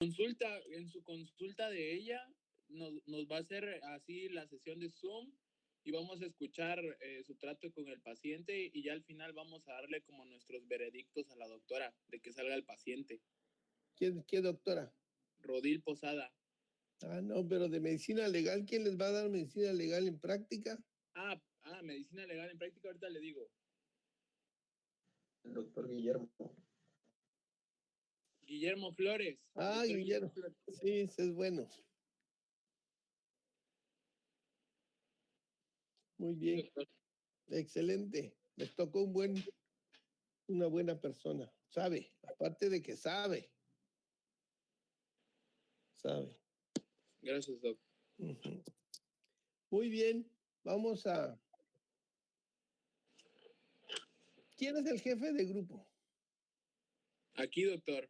En su consulta de ella, nos va a hacer así la sesión de Zoom y vamos a escuchar su trato con el paciente y ya al final vamos a darle como nuestros veredictos a la doctora de que salga el paciente. ¿Qué doctora? Rodil Posada. Ah, no, pero de medicina legal, ¿quién les va a dar medicina legal en práctica? Medicina legal en práctica, ahorita le digo. El doctor Guillermo. Guillermo Flores. Ah, Guillermo. Sí, ese es bueno. Muy bien. Sí, excelente. Les tocó una buena persona. Sabe, aparte de que sabe. Sabe. Gracias, doc. Uh-huh. Muy bien. Vamos a... ¿Quién es el jefe de grupo? Aquí, doctor.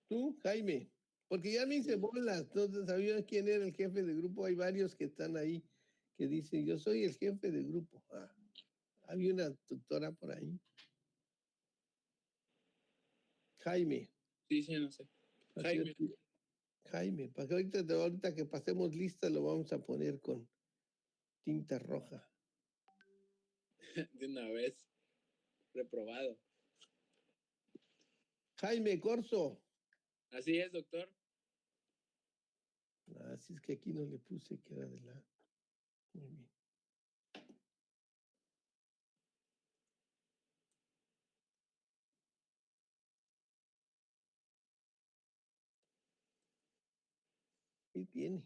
¿Tú, Jaime? Porque ya me hice bolas, entonces sabía quién era el jefe de grupo. Hay varios que están ahí que dicen, yo soy el jefe de grupo. Había una doctora por ahí. Jaime. Sí, no sé. Jaime, para que ahorita que pasemos lista lo vamos a poner con tinta roja. De una vez. Reprobado. Jaime Corso. Así es, doctor. Así es que aquí no le puse que era de la... Muy bien. Ahí viene.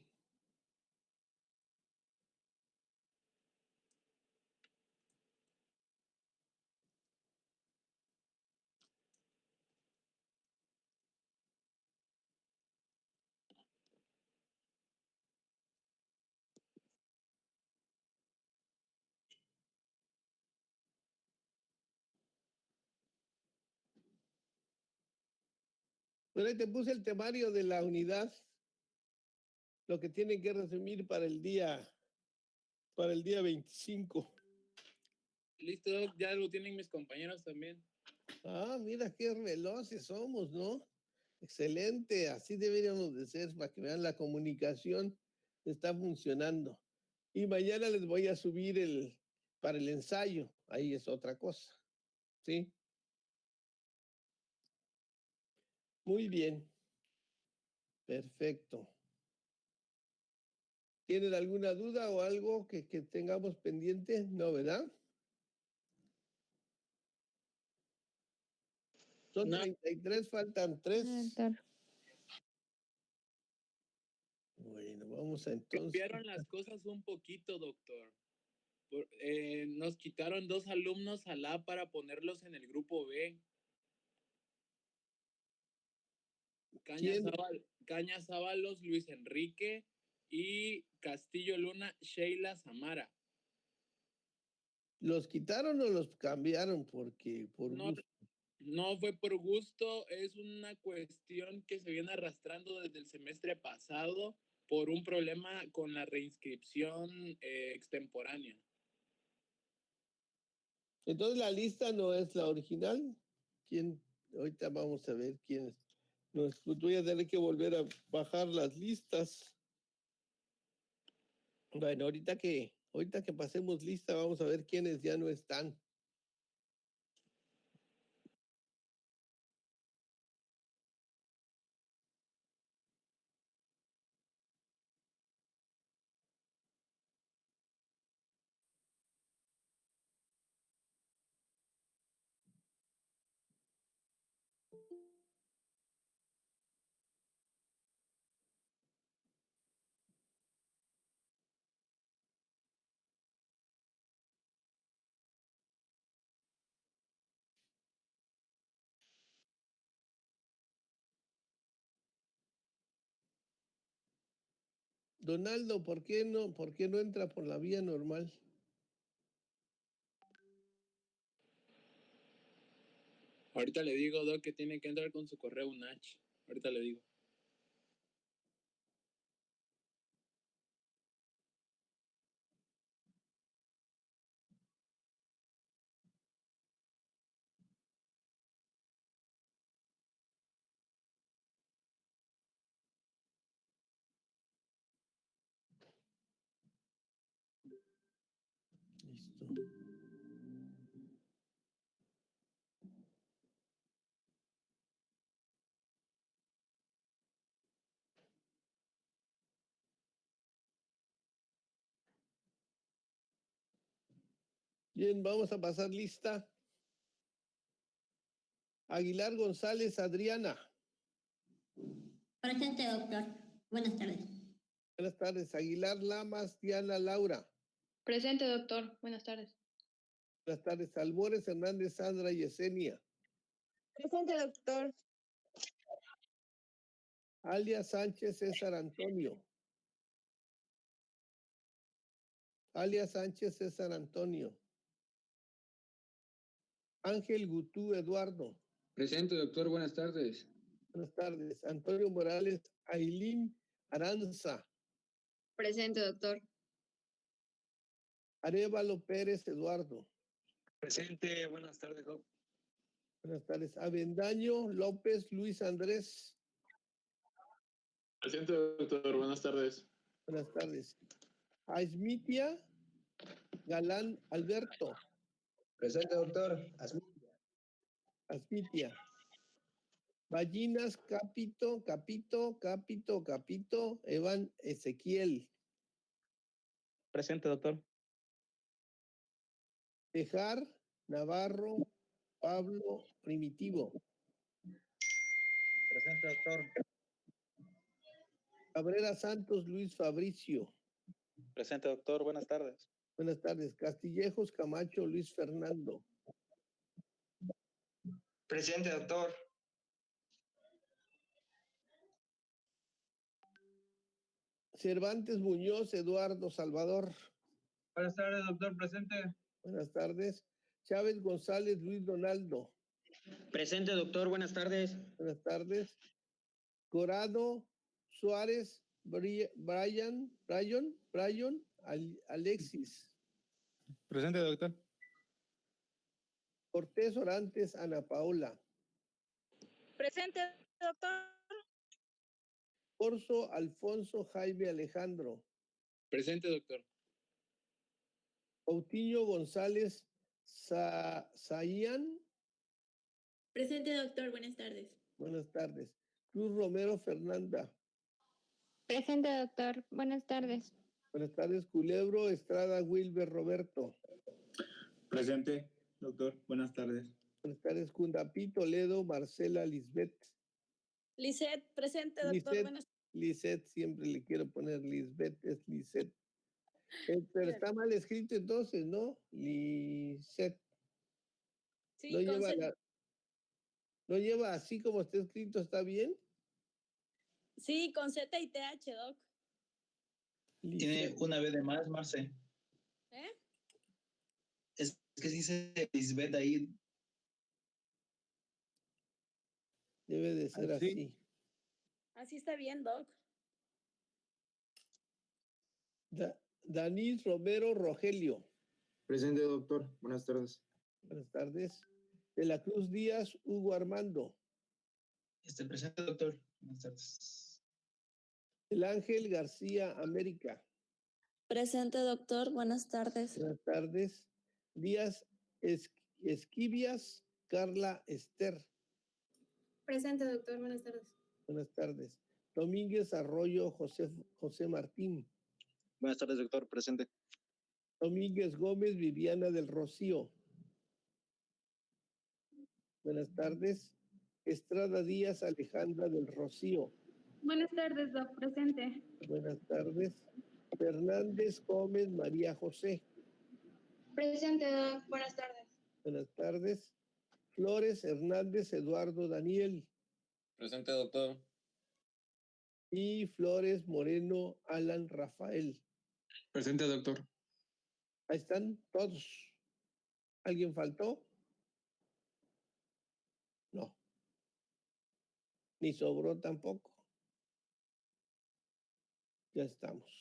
Bueno, ahí te puse el temario de la unidad, lo que tienen que resumir para el día 25. Listo, doc, ya lo tienen mis compañeros también. Ah, mira qué veloces somos, ¿no? Excelente, así deberíamos de ser para que vean la comunicación está funcionando. Y mañana les voy a subir para el ensayo, ahí es otra cosa, ¿sí? Muy bien, perfecto. ¿Tienen alguna duda o algo que tengamos pendiente? No, ¿verdad? Son 33, faltan 3. Bueno, vamos a entonces... Cambiaron las cosas un poquito, doctor. Nos quitaron 2 alumnos al A para ponerlos en el grupo B. Cañas Ábalos, Luis Enrique y Castillo Luna, Sheila Samara. ¿Los quitaron o los cambiaron por gusto? No fue por gusto, es una cuestión que se viene arrastrando desde el semestre pasado por un problema con la reinscripción extemporánea. Entonces la lista no es la original. Ahorita vamos a ver quién es. Pues voy a tener que volver a bajar las listas. Bueno, ahorita que pasemos lista, vamos a ver quiénes ya no están. Donaldo, ¿por qué no entra por la vía normal? Ahorita le digo, Doc, que tiene que entrar con su correo UNACH. Ahorita le digo. Bien, vamos a pasar lista. Aguilar González Adriana. Presente, doctor. Buenas tardes. Buenas tardes. Aguilar Lamas Diana Laura. Presente, doctor. Buenas tardes. Buenas tardes. Albores Hernández Sandra Yesenia. Presente, doctor. Alia Sánchez César Antonio. Alia Sánchez César Antonio. Ángel Gutú Eduardo. Presente, doctor. Buenas tardes. Buenas tardes. Antonio Morales Ailín Aranza. Presente, doctor. Arévalo Pérez Eduardo. Presente, buenas tardes, doc. Buenas tardes. Avendaño López Luis Andrés. Presente, doctor. Buenas tardes. Buenas tardes. Aismitia Galán Alberto. Presente, doctor. Asmitia. Ballinas Capito Evan Ezequiel. Presente, doctor. Tejar Navarro Pablo Primitivo. Presente, doctor. Cabrera Santos Luis Fabricio. Presente, doctor. Buenas tardes. Buenas tardes. Castillejos Camacho Luis Fernando. Presente, doctor. Cervantes Muñoz Eduardo Salvador. Buenas tardes, doctor. Presente. Buenas tardes. Chávez González Luis Donaldo. Presente, doctor. Buenas tardes. Buenas tardes. Corado Suárez Brian Alexis. Presente, doctor. Cortés Orantes Ana Paola. Presente, doctor. Corso Alfonso Jaime Alejandro. Presente, doctor. Coutinho González Sayan. Presente, doctor. Buenas tardes. Buenas tardes. Cruz Romero Fernanda. Presente, doctor. Buenas tardes. Buenas tardes. Culebro Estrada Wilber Roberto. Presente, doctor. Buenas tardes. Buenas tardes. Cundapí Toledo Marcela Lisbeth. Lisette, presente, doctor. Lisette, siempre le quiero poner Lisbeth, es Lisette. Pero está mal escrito entonces, ¿no? Lisette. Sí, No con lleva, Z. no lleva así como está escrito, ¿está bien? Sí, con Z y TH, doc. Tiene Lisette. una B de más, Marce. ¿Eh? Es que dice Lisbeth ahí. Debe de ser así. Así está bien, doc. Danis Romero Rogelio. Presente, doctor. Buenas tardes. Buenas tardes. De la Cruz Díaz Hugo Armando. Presente, doctor. Buenas tardes. El Ángel García América. Presente, doctor. Buenas tardes. Buenas tardes. Díaz Esquivias Carla Esther. Presente, doctor. Buenas tardes. Buenas tardes. Domínguez Arroyo José Martín. Buenas tardes, doctor. Presente. Domínguez Gómez Viviana del Rocío. Buenas tardes. Estrada Díaz Alejandra del Rocío. Buenas tardes, doc. Presente. Buenas tardes. Fernández Gómez María José. Presente, doc. Buenas tardes. Buenas tardes. Flores Hernández Eduardo Daniel. Presente, doctor. Y Flores Moreno Alan Rafael. Presente, doctor. Ahí están todos. ¿Alguien faltó? No. Ni sobró tampoco. Ya estamos.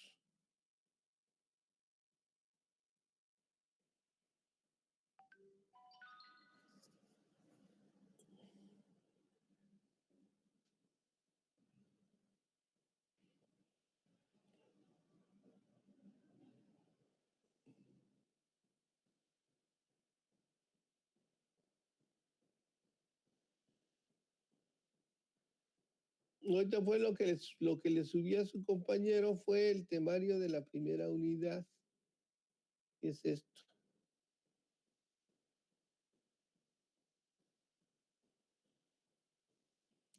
Ahorita fue lo que le subí a su compañero fue el temario de la primera unidad. ¿Qué es esto?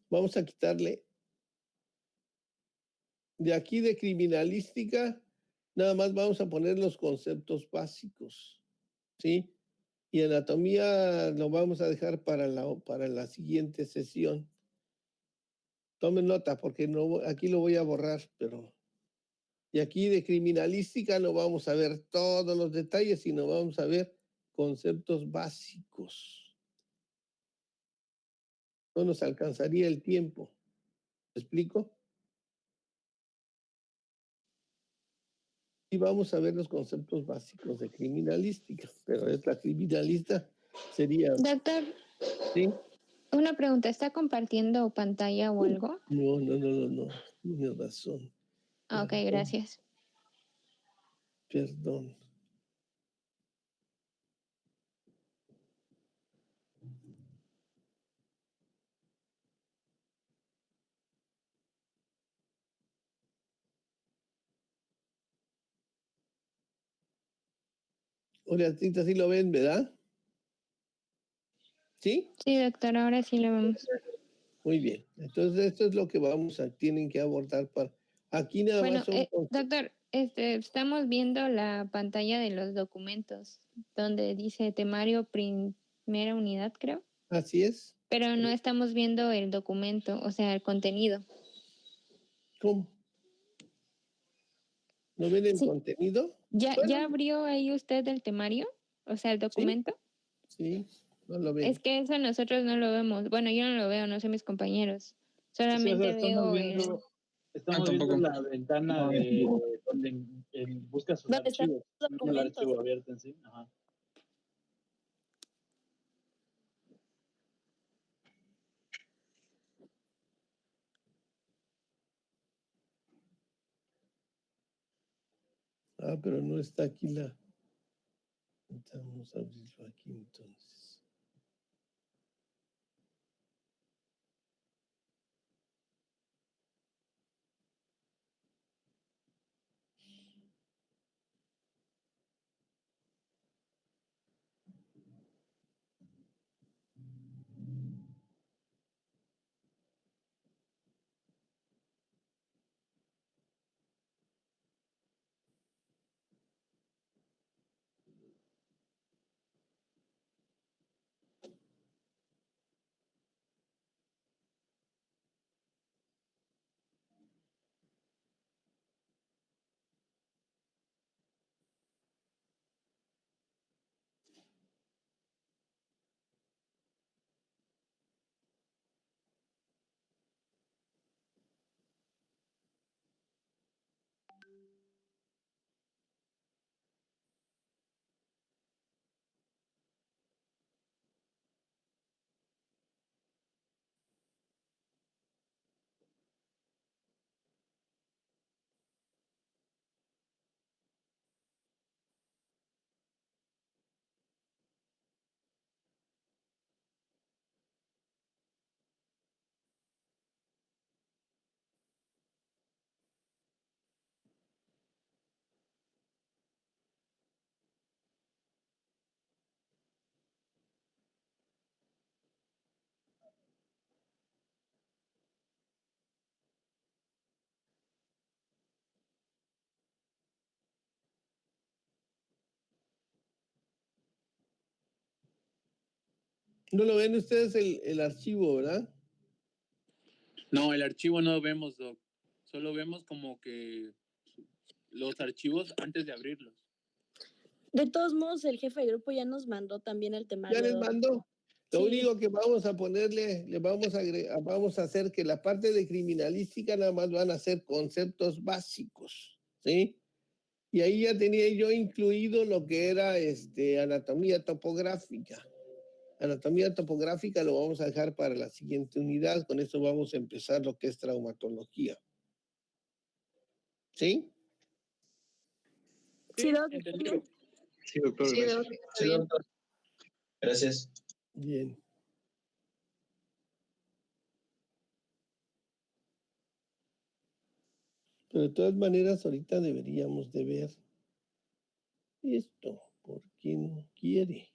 Vamos a quitarle de aquí de criminalística, nada más vamos a poner los conceptos básicos, ¿sí? Y anatomía lo vamos a dejar para la siguiente sesión. Tomen nota porque no, aquí lo voy a borrar, pero... Y aquí de criminalística no vamos a ver todos los detalles, sino vamos a ver conceptos básicos. No nos alcanzaría el tiempo. ¿Me explico? Y vamos a ver los conceptos básicos de criminalística, pero es la criminalista sería... Doctor, ¿Sí? una pregunta, ¿está compartiendo pantalla o algo? No, tienes razón. Ah, ok, gracias. Perdón. Hola, Tita, sí lo ven, ¿verdad? ¿Sí? Sí, doctor, ahora sí lo vemos. Muy bien. Entonces, esto es lo que tienen que abordar para... Aquí nada Bueno, más son... doctor, estamos viendo la pantalla de los documentos, donde dice temario primera unidad, creo. Así es. Pero no estamos viendo el documento, o sea, el contenido. ¿Cómo? ¿No ven el Sí. contenido? ¿Ya Bueno, abrió ahí usted el temario? O sea, el documento. sí, no lo ven. Es que eso nosotros no lo vemos. Bueno, yo no lo veo, no sé mis compañeros. Solamente estamos veo viendo, tampoco. la ventana de donde busca sus ¿Dónde están archivos, los no el documentos? archivo abierto en sí. Ajá. Ah, pero no está aquí la... Vamos a abrirlo aquí entonces. No lo ven ustedes el archivo, ¿verdad? No, el archivo no vemos, Doc. Solo vemos como que los archivos antes de abrirlos. De todos modos, el jefe de grupo ya nos mandó también el temario. Ya les mando. Lo Sí. único que vamos a ponerle, le vamos a hacer que la parte de criminalística nada más van a ser conceptos básicos, ¿sí? Y ahí ya tenía yo incluido lo que era anatomía topográfica. Anatomía topográfica lo vamos a dejar para la siguiente unidad. Con esto vamos a empezar lo que es traumatología. ¿Sí? Sí, Doc, ¿Entendido? Sí, doctor. Sí, Gracias. doctor, está Sí, bien. doctor. Gracias. Bien. Pero de todas maneras, ahorita deberíamos de ver esto. ¿Por qué no quiere?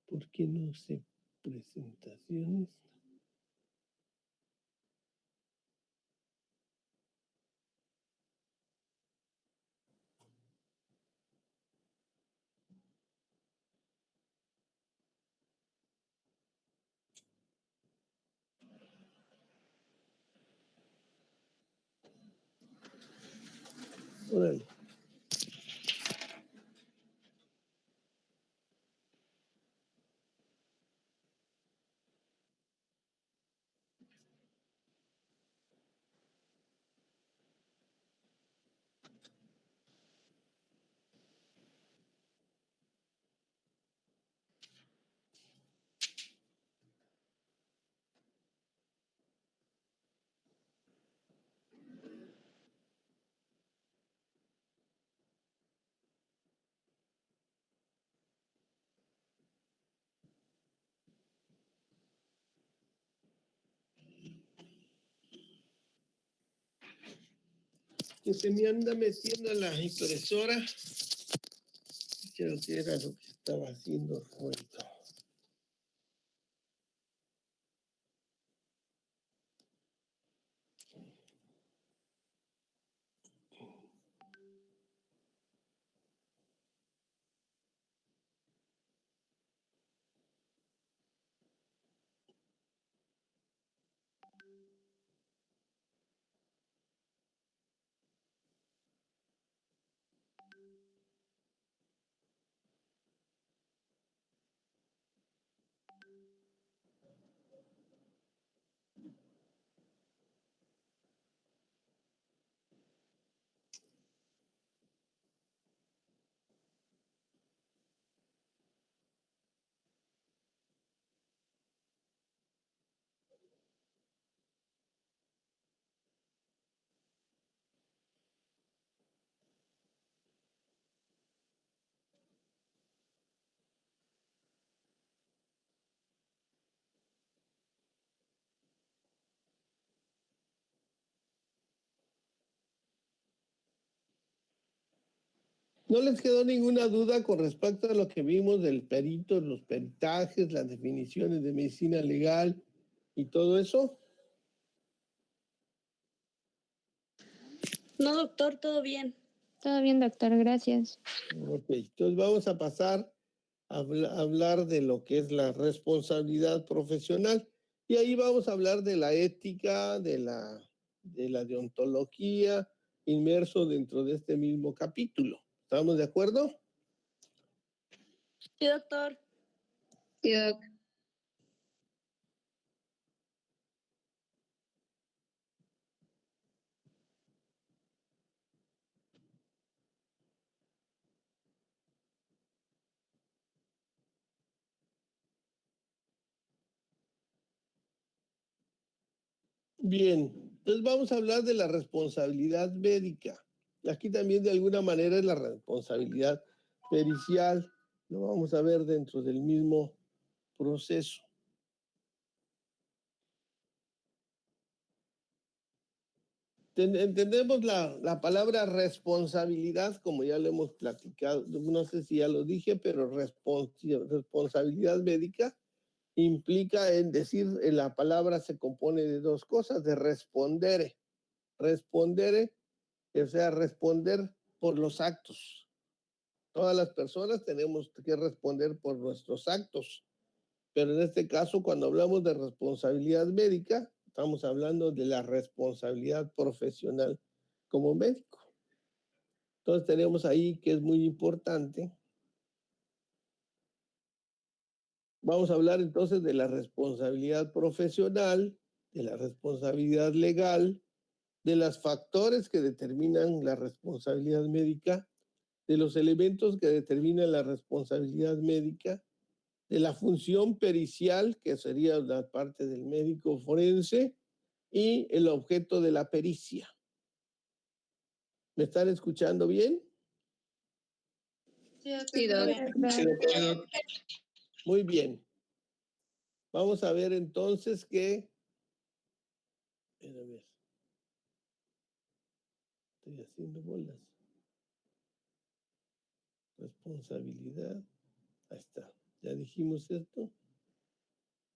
¿Por qué no hace presentaciones? Órale. Que se me anda metiendo a la impresora. Creo que era lo que estaba haciendo ruido. ¿No les quedó ninguna duda con respecto a lo que vimos del perito, los peritajes, las definiciones de medicina legal y todo eso? No, doctor, todo bien. Todo bien, doctor, gracias. Ok, entonces vamos a pasar a hablar de lo que es la responsabilidad profesional. Y ahí vamos a hablar de la ética, de la deontología, inmerso dentro de este mismo capítulo. ¿Estamos de acuerdo? Sí, doctor. Sí, doc. Bien, entonces vamos a hablar de la responsabilidad médica. Aquí también de alguna manera es la responsabilidad pericial. Lo vamos a ver dentro del mismo proceso. Entendemos la palabra responsabilidad, como ya lo hemos platicado, no sé si ya lo dije, pero responsabilidad médica implica en decir, la palabra se compone de dos cosas, de respondere, o sea, responder por los actos. Todas las personas tenemos que responder por nuestros actos, pero en este caso, cuando hablamos de responsabilidad médica, estamos hablando de la responsabilidad profesional como médico. Entonces tenemos ahí que es muy importante. Vamos a hablar entonces de la responsabilidad profesional, de la responsabilidad legal, de los factores que determinan la responsabilidad médica, de los elementos que determinan la responsabilidad médica, de la función pericial, que sería la parte del médico forense, y el objeto de la pericia. ¿Me están escuchando bien? Sí, doc. Muy bien. Vamos a ver entonces que... A ver. Estoy haciendo bolas. Responsabilidad. Ahí está. Ya dijimos esto.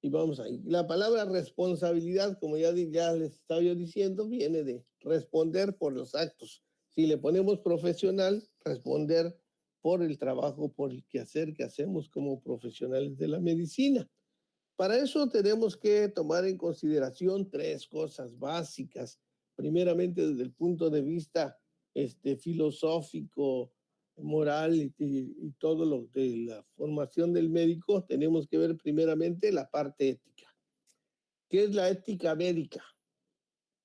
Y vamos ahí. La palabra responsabilidad, como ya les estaba yo diciendo, viene de responder por los actos. Si le ponemos profesional, responder por el trabajo, por el quehacer que hacemos como profesionales de la medicina. Para eso tenemos que tomar en consideración tres cosas básicas. Primeramente, desde el punto de vista filosófico, moral y todo lo de la formación del médico, tenemos que ver primeramente la parte ética. ¿Qué es la ética médica?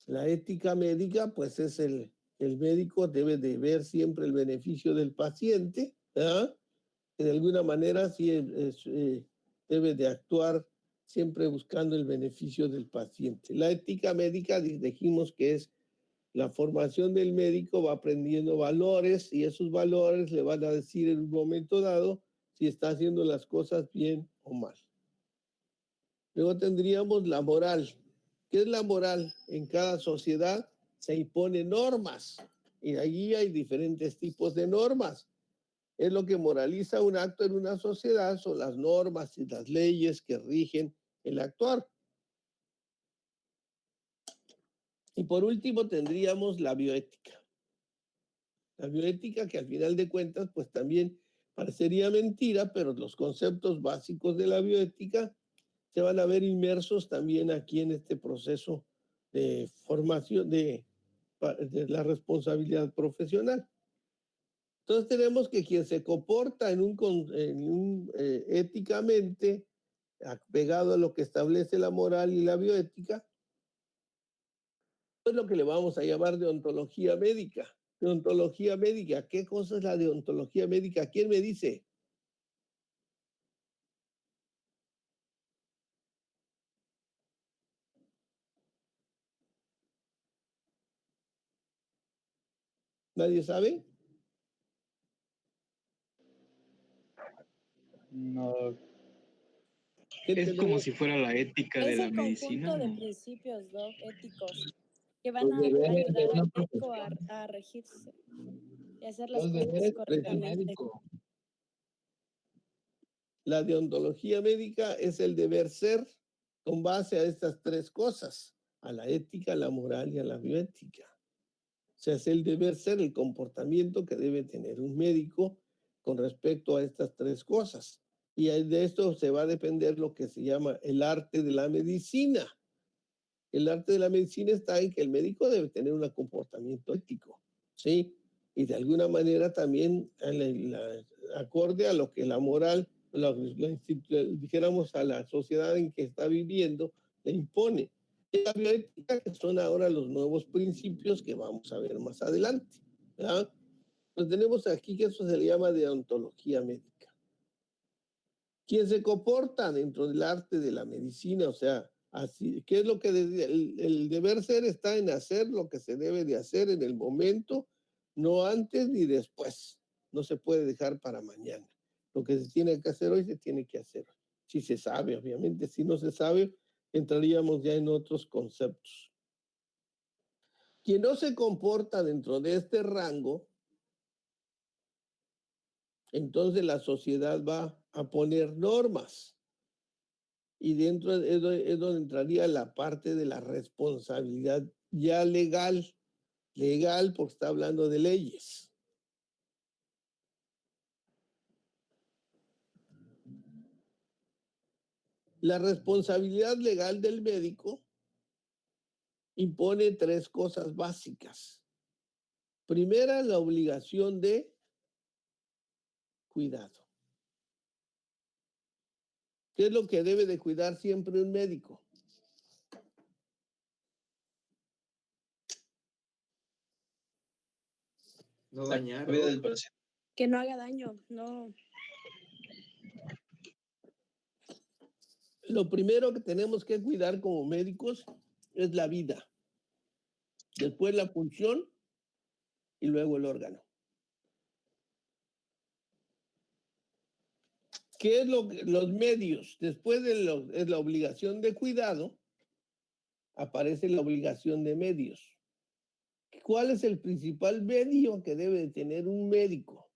La ética médica, pues es el médico debe de ver siempre el beneficio del paciente, ¿verdad? Que de alguna manera sí debe de actuar siempre buscando el beneficio del paciente. La ética médica dijimos que es la formación del médico, va aprendiendo valores y esos valores le van a decir en un momento dado si está haciendo las cosas bien o mal. Luego tendríamos la moral. ¿Qué es la moral? En cada sociedad se imponen normas y allí hay diferentes tipos de normas. Es lo que moraliza un acto en una sociedad, son las normas y las leyes que rigen el actuar. Y por último tendríamos la bioética. La bioética que al final de cuentas pues también parecería mentira, pero los conceptos básicos de la bioética se van a ver inmersos también aquí en este proceso de formación de la responsabilidad profesional. Entonces tenemos que quien se comporta éticamente apegado a lo que establece la moral y la bioética, es lo que le vamos a llamar deontología médica. Deontología médica, ¿qué cosa es la deontología médica? ¿Quién me dice? ¿Nadie sabe? No. ¿Qué Es como tenemos? si fuera la ética de Es la el medicina, conjunto de ¿no? principios, Doc, éticos, que van Los a deberes de ayudar una al médico profesión. a regirse y hacer las Los cosas deberes del correctamente. médico. La deontología médica es el deber ser con base a estas tres cosas, a la ética, a la moral y a la bioética. O sea, es el deber ser, el comportamiento que debe tener un médico con respecto a estas tres cosas. Y de esto se va a depender lo que se llama el arte de la medicina. El arte de la medicina está en que el médico debe tener un comportamiento ético, ¿sí? Y de alguna manera también acorde a lo que la moral, dijéramos a la sociedad en que está viviendo, le impone. Y la bioética, que son ahora los nuevos principios que vamos a ver más adelante, ¿verdad? Pues tenemos aquí que eso se le llama deontología médica. Quien se comporta dentro del arte de la medicina, o sea, así, ¿qué es lo que el deber ser? Está en hacer lo que se debe de hacer en el momento, no antes ni después. No se puede dejar para mañana. Lo que se tiene que hacer hoy se tiene que hacer. Si se sabe, obviamente. Si no se sabe, entraríamos ya en otros conceptos. Quien no se comporta dentro de este rango, entonces la sociedad va a poner normas. Y dentro es donde entraría la parte de la responsabilidad ya legal porque está hablando de leyes. La responsabilidad legal del médico impone tres cosas básicas. Primera, la obligación de cuidado. ¿Qué es lo que debe de cuidar siempre un médico? No dañar. Que no haga daño, no. Lo primero que tenemos que cuidar como médicos es la vida. Después la función y luego el órgano. ¿Qué es los medios? Después es la obligación de cuidado, aparece la obligación de medios. ¿Cuál es el principal medio que debe de tener un médico?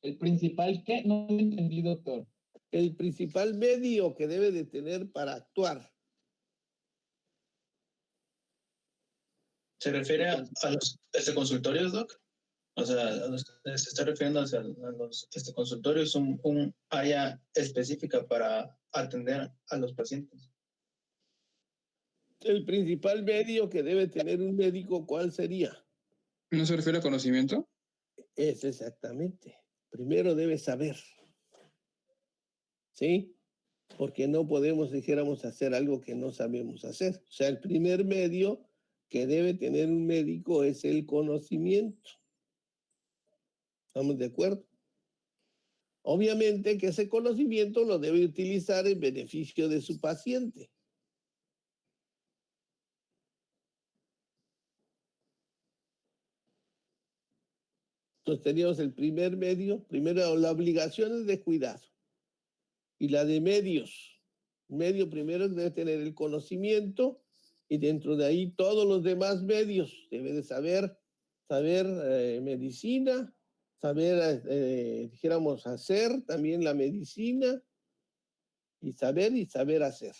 ¿El principal qué? No lo entendí, doctor. El principal medio que debe de tener para actuar. ¿Se refiere a los consultorios, Doc? O sea, se está refiriendo a los consultorios, un área específica para atender a los pacientes. El principal medio que debe tener un médico, ¿cuál sería? ¿No se refiere a conocimiento? Es exactamente. Primero debe saber. ¿Sí? Porque no podemos, dijéramos, hacer algo que no sabemos hacer. O sea, el primer medio que debe tener un médico es el conocimiento. ¿Estamos de acuerdo? Obviamente que ese conocimiento lo debe utilizar en beneficio de su paciente. Entonces teníamos el primer medio, primero la obligación es de cuidado y la de medios. Medio primero debe tener el conocimiento y dentro de ahí todos los demás medios. Debe de saber medicina, saber, dijéramos, hacer también la medicina y saber hacer.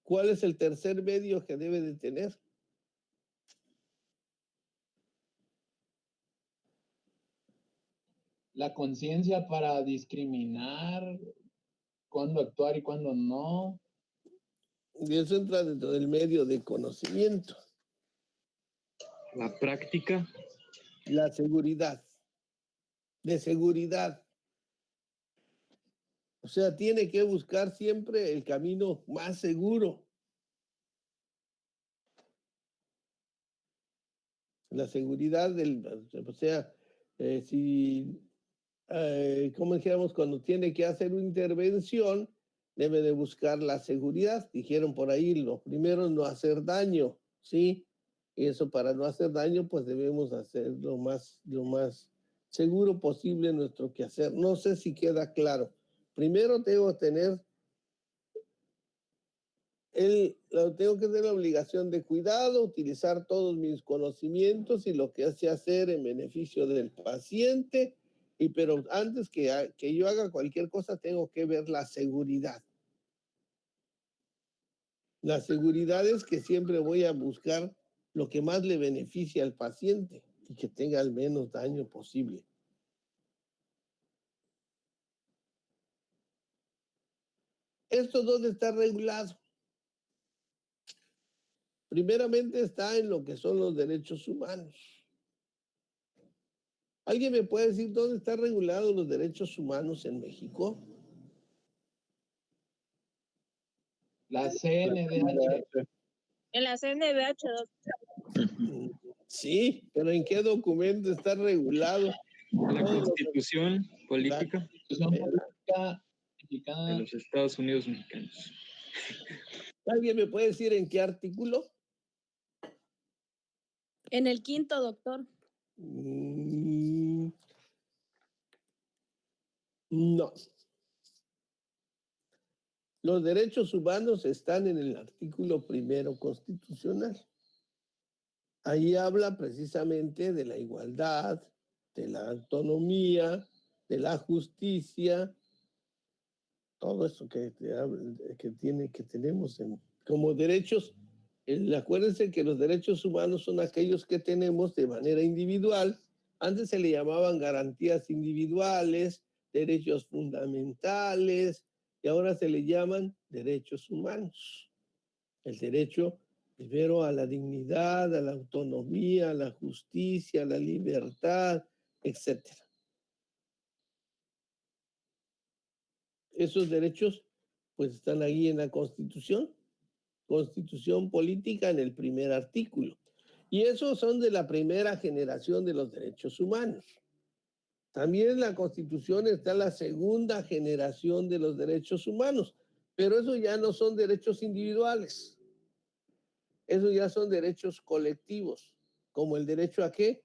¿Cuál es el tercer medio que debe de tener? La conciencia para discriminar cuándo actuar y cuándo no. Y eso entra dentro del medio de conocimiento. La práctica. La seguridad. De seguridad. O sea, tiene que buscar siempre el camino más seguro. La seguridad o sea, como dijéramos, cuando tiene que hacer una intervención, debe de buscar la seguridad. Dijeron por ahí, lo primero, no hacer daño, ¿sí? Y eso para no hacer daño, pues debemos hacer lo más seguro posible nuestro quehacer. No sé si queda claro. Primero tengo que tener tengo que tener la obligación de cuidado, utilizar todos mis conocimientos y lo que hace hacer en beneficio del paciente, pero antes que yo haga cualquier cosa, tengo que ver la seguridad. La seguridad es que siempre voy a buscar lo que más le beneficie al paciente y que tenga el menos daño posible. ¿Esto dónde está regulado? Primeramente está en lo que son los derechos humanos. ¿Alguien me puede decir dónde están regulados los derechos humanos en México? La CNDH. En la CNDH, Sí, pero ¿en qué documento está regulado? La Constitución Política La Constitución Política Mexicana de los Estados Unidos Mexicanos. ¿Alguien me puede decir en qué artículo? En el 5º, doctor. No. Los derechos humanos están en el artículo 1 constitucional. Ahí habla precisamente de la igualdad, de la autonomía, de la justicia, todo eso que tenemos como derechos. Acuérdense que los derechos humanos son aquellos que tenemos de manera individual. Antes se le llamaban garantías individuales, derechos fundamentales, y ahora se le llaman derechos humanos. El derecho primero a la dignidad, a la autonomía, a la justicia, a la libertad, etc. Esos derechos pues están ahí en la Constitución Política en el 1 artículo. Y esos son de la primera generación de los derechos humanos. También en la Constitución está la segunda generación de los derechos humanos, pero esos ya no son derechos individuales. Esos ya son derechos colectivos, como el derecho a ¿qué?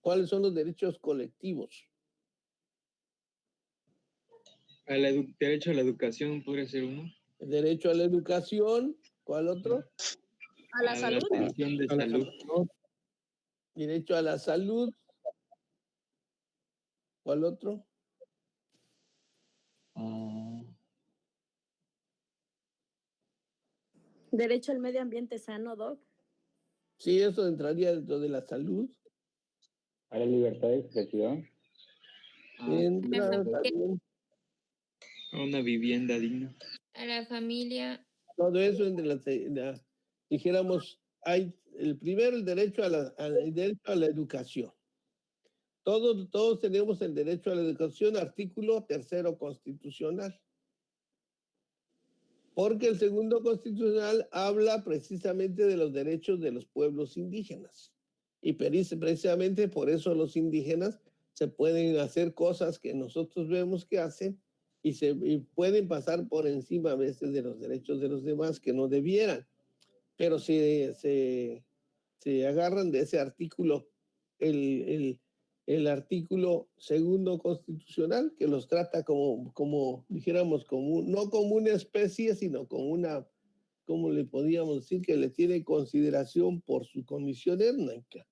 ¿Cuáles son los derechos colectivos? Derecho a la educación podría ser uno. El derecho a la educación, ¿cuál otro? A la salud. atención de salud. Derecho a la salud, ¿cuál otro? Derecho al medio ambiente sano, Doc. Sí, eso entraría dentro de la salud. A la libertad de expresión. Entra también. A una vivienda digna. A la familia. Todo eso entre dijéramos, hay el primero, el derecho el derecho a la educación. Todos tenemos el derecho a la educación, artículo 3º constitucional. Porque el 2º constitucional habla precisamente de los derechos de los pueblos indígenas. Y precisamente por eso los indígenas se pueden hacer cosas que nosotros vemos que hacen y pueden pasar por encima a veces de los derechos de los demás que no debieran. Pero se agarran de ese artículo, el artículo 2º constitucional, que los trata como dijéramos, no como una especie, sino como una, como le podríamos decir, que le tiene consideración por su condición étnica.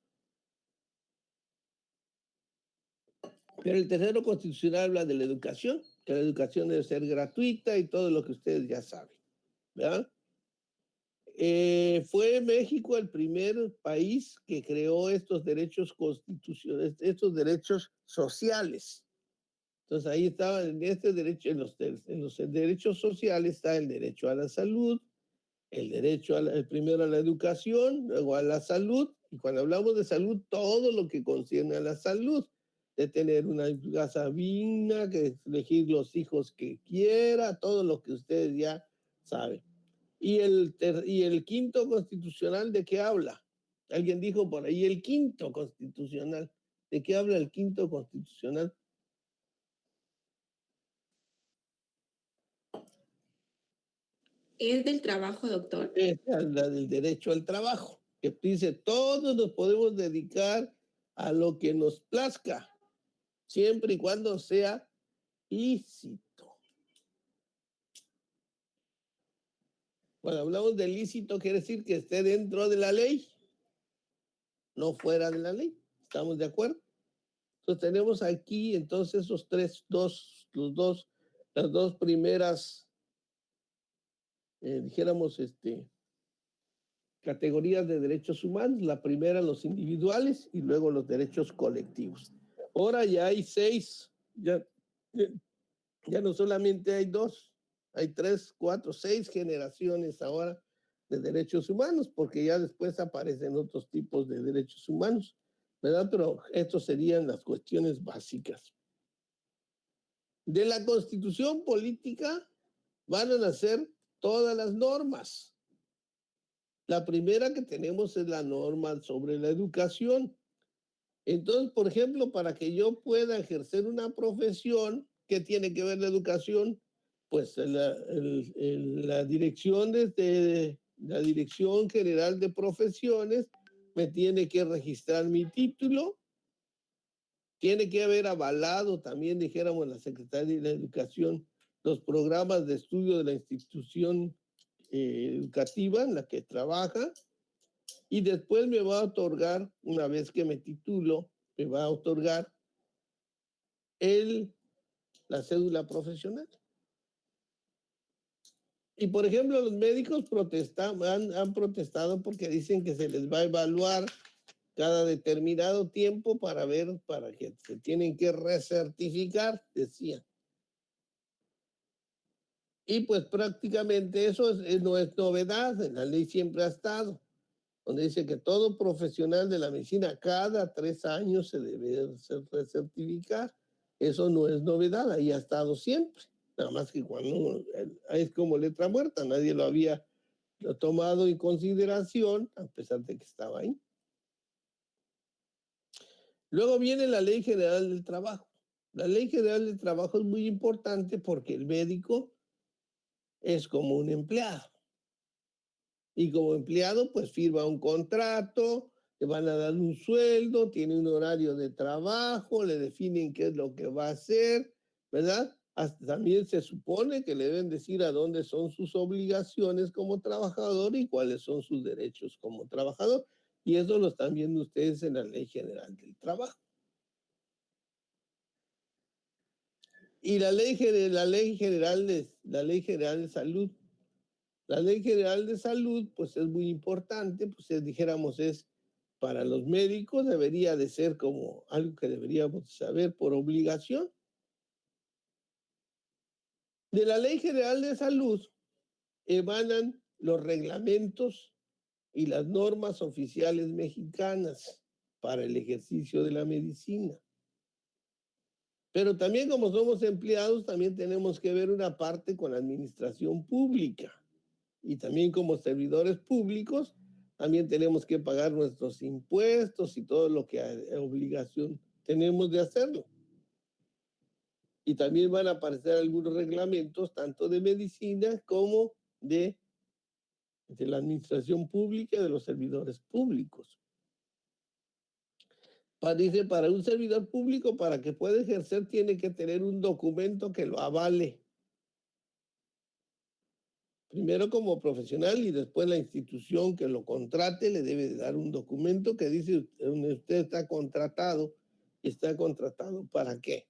Pero el 3º constitucional habla de la educación, que la educación debe ser gratuita y todo lo que ustedes ya saben, ¿verdad? Fue México el primer país que creó estos derechos constitucionales, estos derechos sociales. Entonces ahí estaba en este derecho, en los derechos sociales está el derecho a la salud, el derecho el primero a la educación, luego a la salud, y cuando hablamos de salud, todo lo que concierne a la salud, de tener una casa digna, que elegir los hijos que quiera, todo lo que ustedes ya saben. ¿Y el 5º constitucional de qué habla? Alguien dijo por ahí, el 5º constitucional. ¿De qué habla el 5º constitucional? ¿Es del trabajo, doctor? Habla del derecho al trabajo, que dice, todos nos podemos dedicar a lo que nos plazca, siempre y cuando sea lícito. Cuando hablamos de lícito, quiere decir que esté dentro de la ley, no fuera de la ley. ¿Estamos de acuerdo? Entonces tenemos aquí entonces las dos primeras, dijéramos, categorías de derechos humanos. La primera, los individuales, y luego los derechos colectivos. Ahora ya hay 6, ya no solamente hay 2, hay 3, 4, 6 generaciones ahora de derechos humanos, porque ya después aparecen otros tipos de derechos humanos, ¿verdad? Pero estos serían las cuestiones básicas. De la Constitución política van a nacer todas las normas. La primera que tenemos es la norma sobre la educación. Entonces, por ejemplo, para que yo pueda ejercer una profesión, ¿qué tiene que ver la educación? Pues la dirección la Dirección General de Profesiones me tiene que registrar mi título, tiene que haber avalado también, dijéramos, la Secretaría de la Educación, los programas de estudio de la institución educativa en la que trabaja, y después me va a otorgar, una vez que me titulo, me va a otorgar la cédula profesional. Y por ejemplo, los médicos han protestado porque dicen que se les va a evaluar cada determinado tiempo para que se tienen que recertificar, decían. Y pues prácticamente eso no es novedad, en la ley siempre ha estado, donde dice que todo profesional de la medicina cada 3 años se debe recertificar. Eso no es novedad, ahí ha estado siempre. Nada más que cuando es como letra muerta, nadie lo había tomado en consideración, a pesar de que estaba ahí. Luego viene la Ley General del Trabajo. La Ley General del Trabajo es muy importante porque el médico es como un empleado. Y como empleado, pues firma un contrato, le van a dar un sueldo, tiene un horario de trabajo, le definen qué es lo que va a hacer, ¿verdad? También se supone que le deben decir a dónde son sus obligaciones como trabajador y cuáles son sus derechos como trabajador. Y eso lo están viendo ustedes en la Ley General del Trabajo. Y la Ley General de Salud. La Ley General de Salud, pues es muy importante, pues dijéramos es para los médicos, debería de ser como algo que deberíamos saber por obligación. De la Ley General de Salud emanan los reglamentos y las normas oficiales mexicanas para el ejercicio de la medicina. Pero también como somos empleados, también tenemos que ver una parte con la administración pública. Y también como servidores públicos, también tenemos que pagar nuestros impuestos y todo lo que obligación tenemos de hacerlo. Y también van a aparecer algunos reglamentos, tanto de medicina como de la administración pública y de los servidores públicos. Dice, para un servidor público, para que pueda ejercer, tiene que tener un documento que lo avale. Primero como profesional y después la institución que lo contrate le debe dar un documento que dice donde usted está contratado. ¿Y está contratado para qué?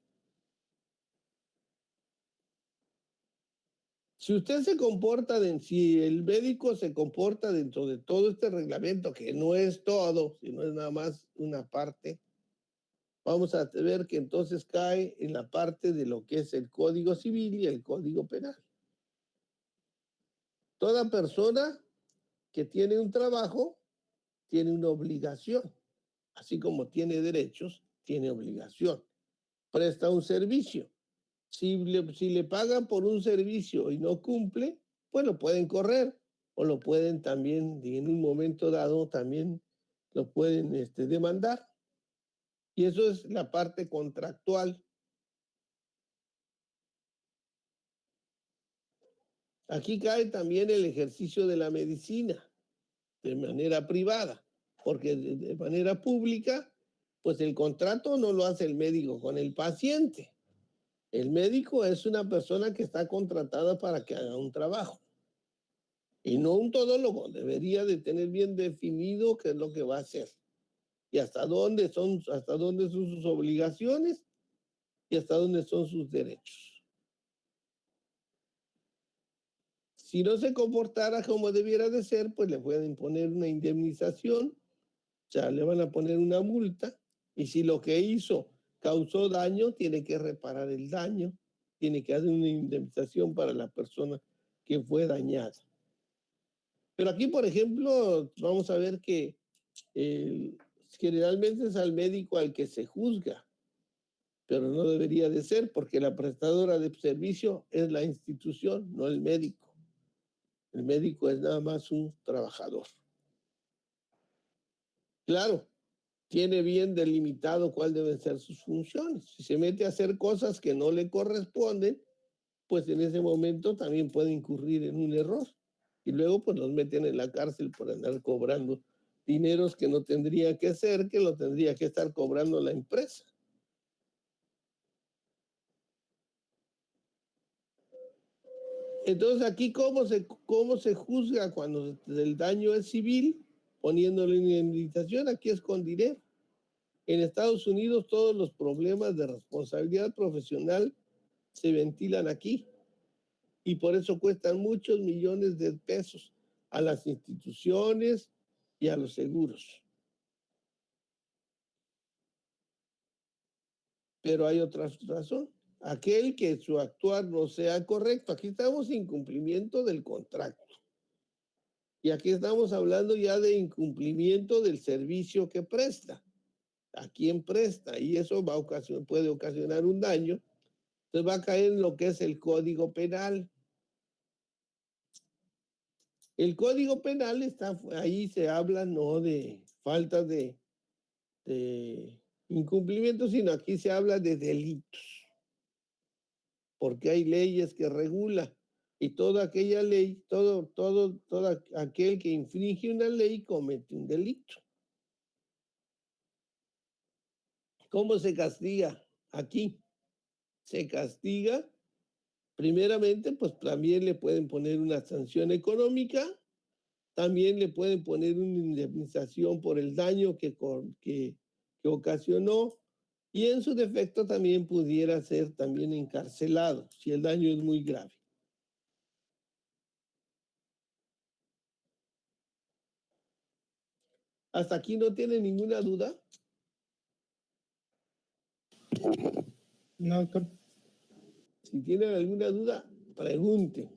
Si usted se comporta, si el médico se comporta dentro de todo este reglamento, que no es todo, sino es nada más una parte, vamos a ver que entonces cae en la parte de lo que es el Código Civil y el Código Penal. Toda persona que tiene un trabajo tiene una obligación, así como tiene derechos, tiene obligación. Presta un servicio. Si le pagan por un servicio y no cumple, pues lo pueden correr o lo pueden también, en un momento dado, también lo pueden demandar. Y eso es la parte contractual. Aquí cae también el ejercicio de la medicina de manera privada, porque de manera pública, pues el contrato no lo hace el médico con el paciente. El médico es una persona que está contratada para que haga un trabajo. Y no un todólogo, debería de tener bien definido qué es lo que va a hacer. Y hasta dónde son sus obligaciones y hasta dónde son sus derechos. Si no se comportara como debiera de ser, pues le pueden poner una indemnización, o sea, le van a poner una multa, y si lo que hizo causó daño, tiene que reparar el daño, tiene que hacer una indemnización para la persona que fue dañada. Pero aquí, por ejemplo, vamos a ver que generalmente es al médico al que se juzga, pero no debería de ser, porque la prestadora de servicio es la institución, no el médico. El médico es nada más un trabajador. Claro, tiene bien delimitado cuáles deben ser sus funciones. Si se mete a hacer cosas que no le corresponden, pues en ese momento también puede incurrir en un error. Y luego pues los meten en la cárcel por andar cobrando dineros que no tendría que ser, que lo tendría que estar cobrando la empresa. Entonces aquí cómo se juzga cuando el daño es civil, poniéndole una indemnización. Aquí es con dinero. En Estados Unidos todos los problemas de responsabilidad profesional se ventilan aquí y por eso cuestan muchos millones de pesos a las instituciones y a los seguros. Pero hay otra razón. Aquel que su actuar no sea correcto. Aquí estamos en incumplimiento del contrato. Y aquí estamos hablando ya de incumplimiento del servicio que presta. ¿A quién presta? Y eso puede ocasionar un daño. Entonces va a caer en lo que es el Código Penal. El Código Penal está ahí, se habla no de falta de incumplimiento, sino aquí se habla de delitos. Porque hay leyes que regulan y toda aquella ley, todo aquel que infringe una ley comete un delito. ¿Cómo se castiga? Aquí se castiga primeramente, pues también le pueden poner una sanción económica, también le pueden poner una indemnización por el daño que ocasionó, y en su defecto también pudiera ser también encarcelado si el daño es muy grave. ¿Hasta aquí no tiene ninguna duda? No, doctor. Si tienen alguna duda, pregunten.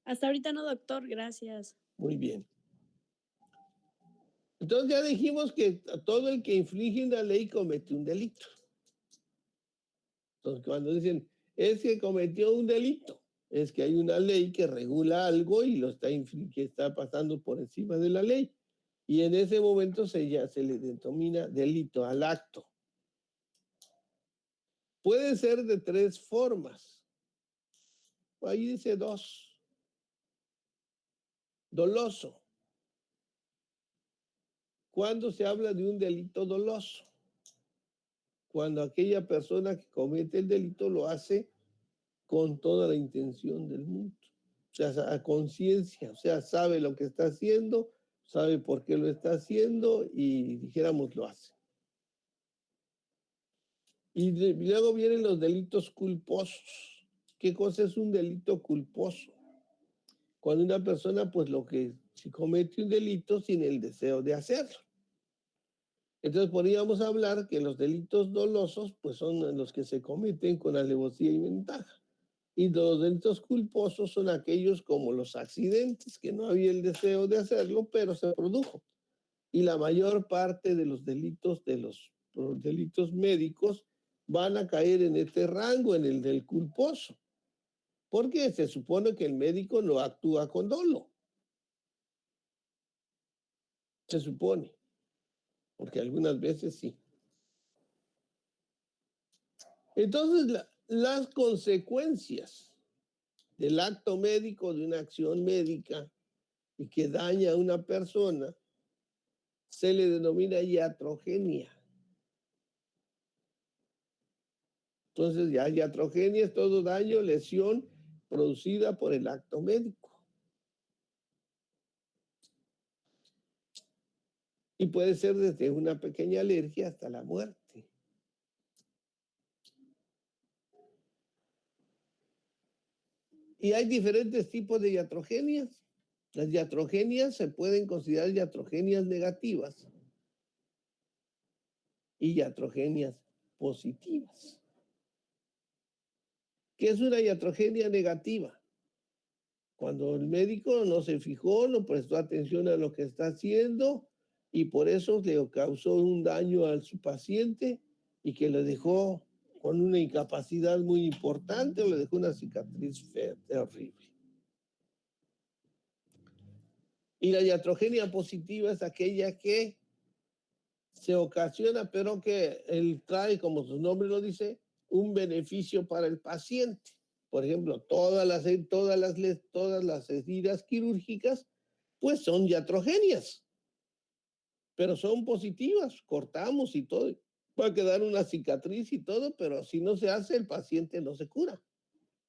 Hasta ahorita no, doctor, gracias. Muy bien. Entonces ya dijimos que todo el que infringe una ley comete un delito. Entonces cuando dicen, es que cometió un delito, es que hay una ley que regula algo y que está pasando por encima de la ley. Y en ese momento se le denomina delito al acto. Puede ser de 3 formas. Ahí dice 2. Doloso. ¿Cuándo se habla de un delito doloso? Cuando aquella persona que comete el delito lo hace con toda la intención del mundo. O sea, a conciencia, o sea, sabe lo que está haciendo, sabe por qué lo está haciendo y, dijéramos, lo hace. Y luego vienen los delitos culposos. ¿Qué cosa es un delito culposo? Cuando una persona, pues si comete un delito sin el deseo de hacerlo. Entonces podríamos hablar que los delitos dolosos, pues son los que se cometen con alevosía y ventaja. Y los delitos culposos son aquellos como los accidentes, que no había el deseo de hacerlo, pero se produjo. Y la mayor parte de los delitos médicos van a caer en este rango, en el del culposo. Porque se supone que el médico no actúa con dolo. Se supone. Porque algunas veces sí. Entonces, las consecuencias del acto médico, de una acción médica y que daña a una persona, se le denomina iatrogenia. Entonces, iatrogenia es todo daño, lesión producida por el acto médico. Y puede ser desde una pequeña alergia hasta la muerte. Y hay diferentes tipos de iatrogenias. Las iatrogenias se pueden considerar iatrogenias negativas y iatrogenias positivas. ¿Qué es una iatrogenia negativa? Cuando el médico no se fijó, no prestó atención a lo que está haciendo y por eso le causó un daño a su paciente y que le dejó con una incapacidad muy importante o le dejó una cicatriz terrible. Y la iatrogenia positiva es aquella que se ocasiona, pero que él trae, como su nombre lo dice, un beneficio para el paciente. Por ejemplo, todas las heridas quirúrgicas, pues son iatrogenias, pero son positivas, cortamos y todo, va a quedar una cicatriz y todo, pero si no se hace, el paciente no se cura.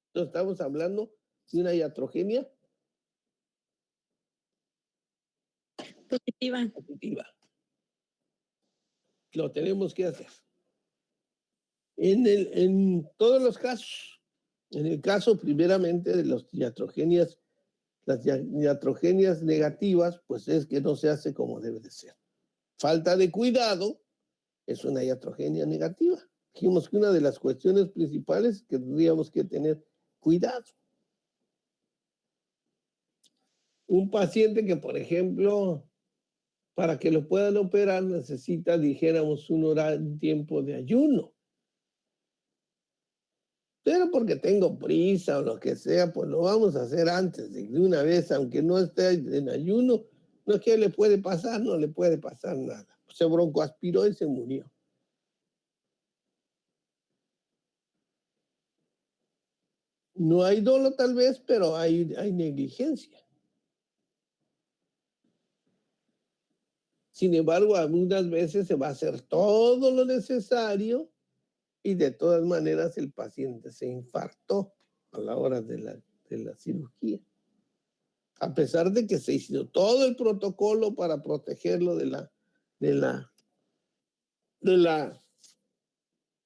Entonces estamos hablando de una iatrogenia positiva. Lo tenemos que hacer. En todos los casos, en el caso primeramente de las iatrogenias negativas, pues es que no se hace como debe de ser. Falta de cuidado es una iatrogenia negativa. Dijimos que una de las cuestiones principales es que tendríamos que tener cuidado. Un paciente que, por ejemplo, para que lo puedan operar necesita, dijéramos, un tiempo de ayuno. Pero porque tengo prisa o lo que sea, pues lo vamos a hacer antes de una vez, aunque no esté en ayuno. No es que le puede pasar, no le puede pasar nada. Se broncoaspiró y se murió. No hay dolo tal vez, pero hay negligencia. Sin embargo, algunas veces se va a hacer todo lo necesario y de todas maneras el paciente se infartó a la hora de la cirugía. A pesar de que se hizo todo el protocolo para protegerlo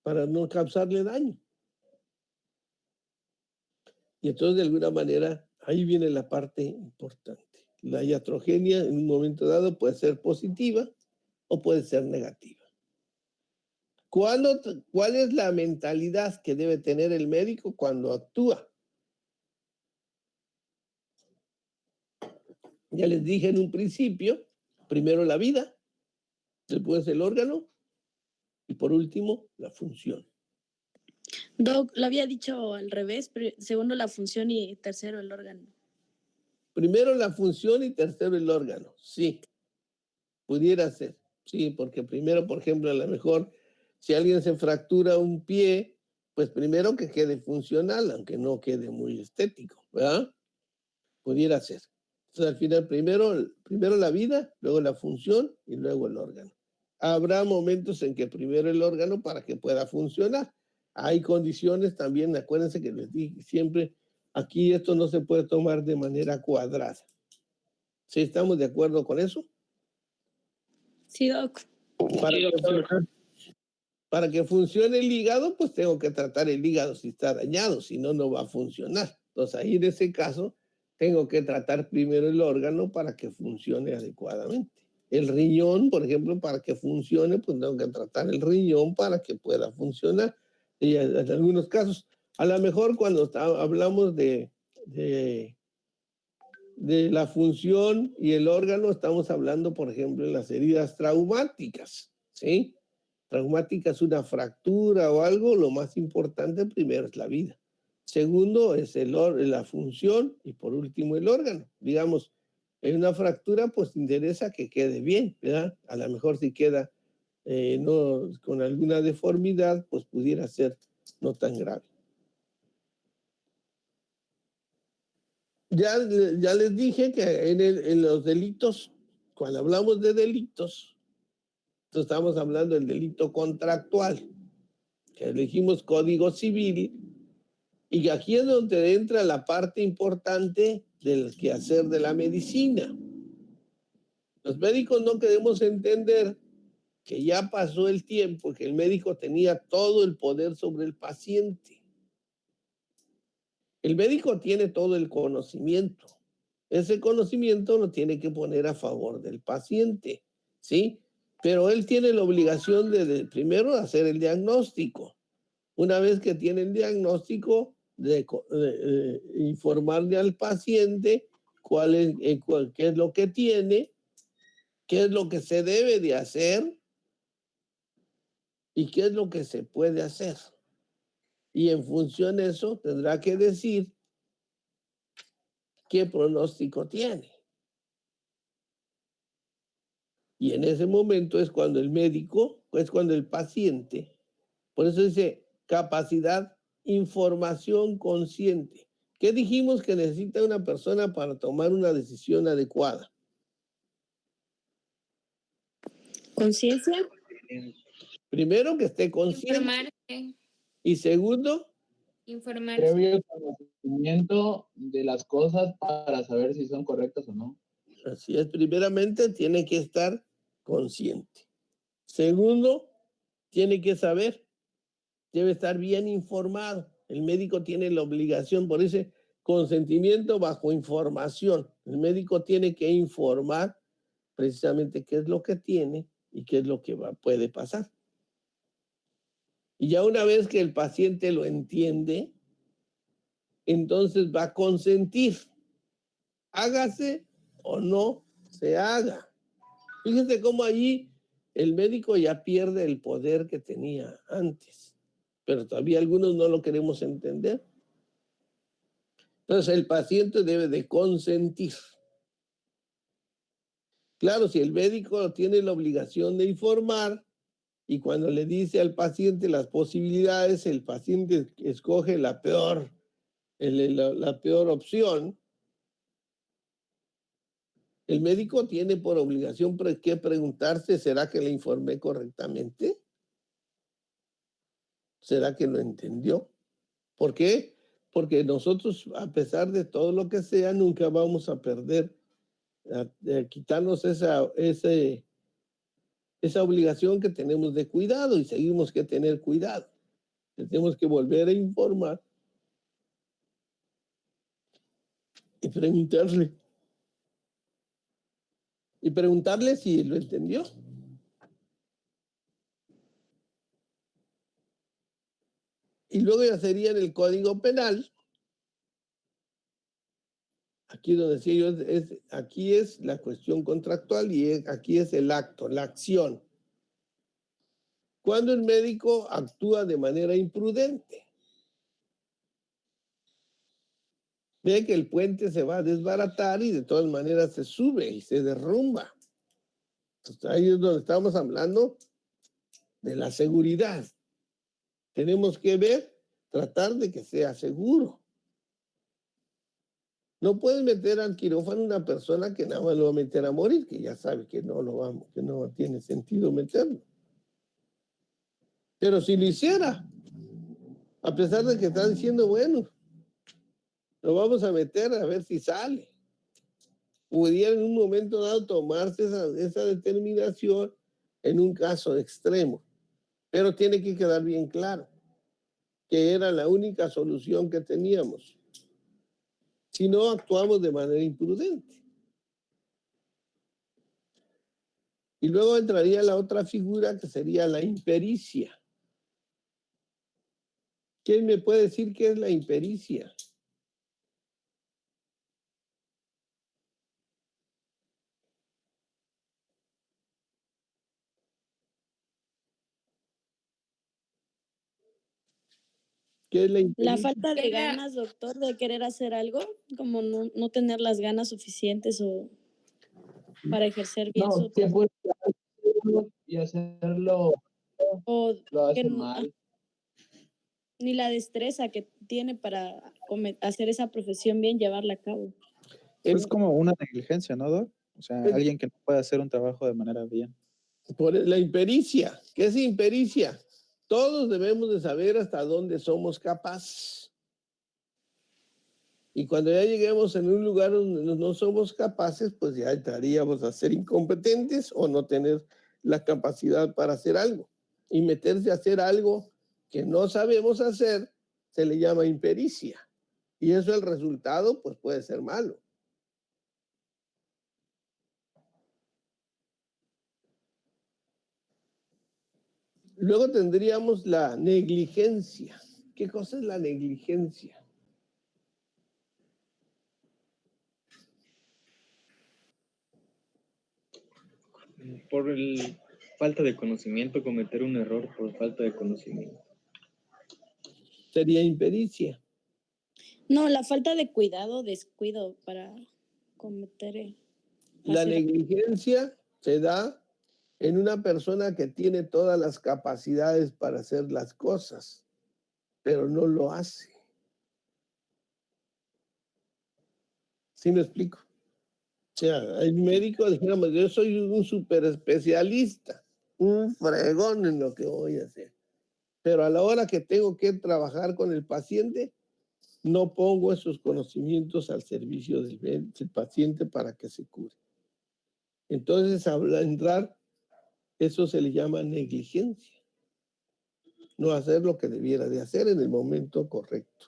para no causarle daño. Y entonces, de alguna manera, ahí viene la parte importante. La iatrogenia en un momento dado puede ser positiva o puede ser negativa. ¿Cuál es la mentalidad que debe tener el médico cuando actúa? Ya les dije en un principio, primero la vida, después el órgano y por último la función. Doc, lo había dicho al revés, segundo la función y tercero el órgano. Primero la función y tercero el órgano, sí, pudiera ser, sí, porque primero, por ejemplo, a lo mejor si alguien se fractura un pie, pues primero que quede funcional, aunque no quede muy estético, ¿verdad? Pudiera ser. Entonces, al final, primero la vida, luego la función y luego el órgano. Habrá momentos en que primero el órgano para que pueda funcionar. Hay condiciones también, acuérdense que les dije siempre, aquí esto no se puede tomar de manera cuadrada. ¿Sí estamos de acuerdo con eso? Sí, Doc. Para que funcione el hígado, pues tengo que tratar el hígado si está dañado, si no, no va a funcionar. Entonces, ahí en ese caso, tengo que tratar primero el órgano para que funcione adecuadamente. El riñón, por ejemplo, para que funcione, pues tengo que tratar el riñón para que pueda funcionar. Y en algunos casos, a lo mejor cuando hablamos de la función y el órgano, estamos hablando, por ejemplo, de las heridas traumáticas, ¿sí? Traumática es una fractura o algo, lo más importante primero es la vida. Segundo es la función y por último el órgano. Digamos, en una fractura pues interesa que quede bien, ¿verdad? A lo mejor si queda no, con alguna deformidad, pues pudiera ser no tan grave. Ya les dije que en los delitos, cuando hablamos de delitos, estamos hablando del delito contractual, que elegimos Código Civil, y aquí es donde entra la parte importante del quehacer de la medicina. Los médicos no queremos entender que ya pasó el tiempo, que el médico tenía todo el poder sobre el paciente. El médico tiene todo el conocimiento. Ese conocimiento lo tiene que poner a favor del paciente, ¿sí? Pero él tiene la obligación de primero hacer el diagnóstico. Una vez que tiene el diagnóstico, de informarle al paciente qué es lo que tiene, qué es lo que se debe de hacer y qué es lo que se puede hacer. Y en función de eso tendrá que decir qué pronóstico tiene. Y en ese momento es cuando el médico, es cuando el paciente, por eso dice capacidad, información consciente. ¿Qué dijimos que necesita una persona para tomar una decisión adecuada? ¿Conciencia? Primero, que esté consciente. Informarse. Y segundo, Informarse. Previo conocimiento de las cosas para saber si son correctas o no. Así es, primeramente tiene que estar consciente. Segundo, tiene que saber, debe estar bien informado. El médico tiene la obligación, por ese consentimiento bajo información. El médico tiene que informar precisamente qué es lo que tiene y qué es lo que puede pasar. Y ya una vez que el paciente lo entiende, entonces va a consentir. Hágase o no se haga. Fíjense cómo allí el médico ya pierde el poder que tenía antes, pero todavía algunos no lo queremos entender. Entonces el paciente debe de consentir. Claro, si el médico tiene la obligación de informar y cuando le dice al paciente las posibilidades, el paciente escoge la peor opción, el médico tiene por obligación que preguntarse, ¿será que le informé correctamente? ¿Será que lo entendió? ¿Por qué? Porque nosotros, a pesar de todo lo que sea, nunca vamos a perder, a quitarnos esa obligación que tenemos de cuidado y seguimos que tener cuidado. Tenemos que volver a informar y preguntarle si lo entendió. Y luego ya sería en el Código Penal. Aquí donde decía yo, aquí es la cuestión contractual y aquí es el acto, la acción. Cuando el médico actúa de manera imprudente, ve que el puente se va a desbaratar y de todas maneras se sube y se derrumba. Entonces, ahí es donde estamos hablando de la seguridad. Tenemos que tratar de que sea seguro. No puedes meter al quirófano una persona que nada más lo va a meter a morir, que ya sabe que no tiene sentido meterlo. Pero si lo hiciera, a pesar de que está diciendo, bueno, lo vamos a meter a ver si sale. Pudiera en un momento dado tomarse esa determinación en un caso extremo. Pero tiene que quedar bien claro que era la única solución que teníamos. Si no, actuamos de manera imprudente. Y luego entraría la otra figura que sería la impericia. ¿Quién me puede decir qué es la impericia? ¿Qué es la impericia? La falta de ganas, doctor, de querer hacer algo, como no tener las ganas suficientes o para ejercer bien su que trabajo. puede hacerlo y hacerlo O lo que hace mal. ni la destreza que tiene para hacer esa profesión bien, llevarla a cabo. Es como una negligencia, ¿no, Doc? O sea, alguien que no puede hacer un trabajo de manera bien. Por la impericia. ¿Qué es impericia? Todos debemos de saber hasta dónde somos capaces. Y cuando ya lleguemos en un lugar donde no somos capaces, pues ya entraríamos a ser incompetentes o no tener la capacidad para hacer algo. Y meterse a hacer algo que no sabemos hacer se le llama impericia. Y eso el resultado pues puede ser malo. Luego tendríamos la negligencia. ¿Qué cosa es la negligencia? Por falta de conocimiento, cometer un error por falta de conocimiento. Sería impericia. No, la falta de cuidado, descuido para cometer. La negligencia se da en una persona que tiene todas las capacidades para hacer las cosas, pero no lo hace. ¿Sí me explico? O sea, hay médicos, dijéramos, yo soy un súper especialista, un fregón en lo que voy a hacer. Pero a la hora que tengo que trabajar con el paciente, no pongo esos conocimientos al servicio del paciente para que se cure. Entonces, eso se le llama negligencia. No hacer lo que debiera de hacer en el momento correcto.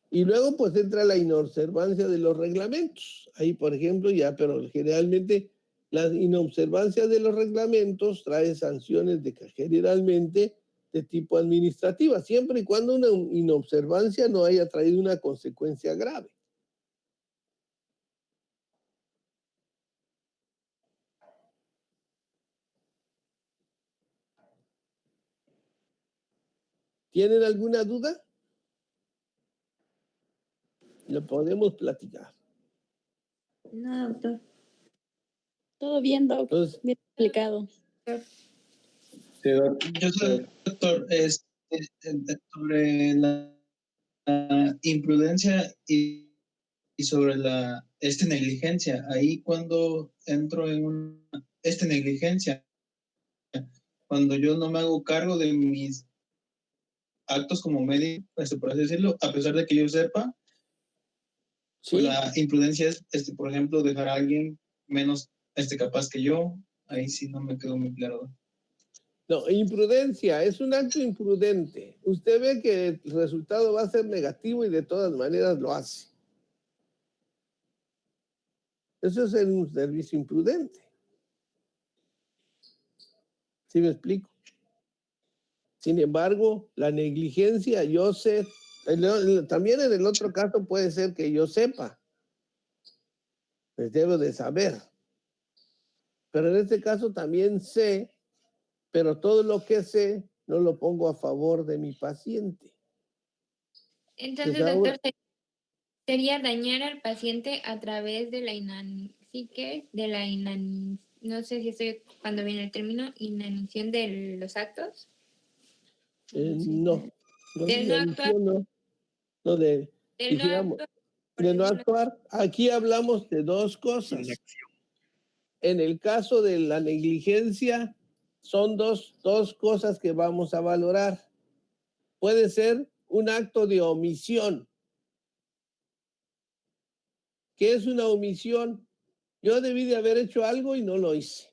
Y luego pues entra la inobservancia de los reglamentos. Ahí, por ejemplo, pero generalmente la inobservancia de los reglamentos trae sanciones generalmente de tipo administrativa, siempre y cuando una inobservancia no haya traído una consecuencia grave. ¿Tienen alguna duda? Lo podemos platicar. No, doctor. Todo bien, doctor. Entonces, bien explicado. Sí, doctor, sobre la imprudencia y sobre la negligencia. Ahí cuando entro en una negligencia, cuando yo no me hago cargo de mis actos como médico, por así decirlo, a pesar de que yo sepa, Sí. pues la imprudencia es, por ejemplo, dejar a alguien menos capaz que yo. Ahí sí no me quedó muy claro. No, imprudencia, es un acto imprudente. Usted ve que el resultado va a ser negativo y de todas maneras lo hace. Eso es un servicio imprudente. ¿Sí me explico? Sin embargo, la negligencia, yo sé, también en el otro caso puede ser que yo sepa, pues debo de saber. Pero en este caso también sé, pero todo lo que sé no lo pongo a favor de mi paciente. Entonces, ahora, doctor, sería dañar al paciente a través de la no sé si estoy ocupando bien el término, inanición de los actos. No, Del no actuar. No, Del no dijéramos, actuar. de no actuar. Aquí hablamos de dos cosas. En el caso de la negligencia, son dos cosas que vamos a valorar. Puede ser un acto de omisión. ¿Qué es una omisión? Yo debí de haber hecho algo y no lo hice.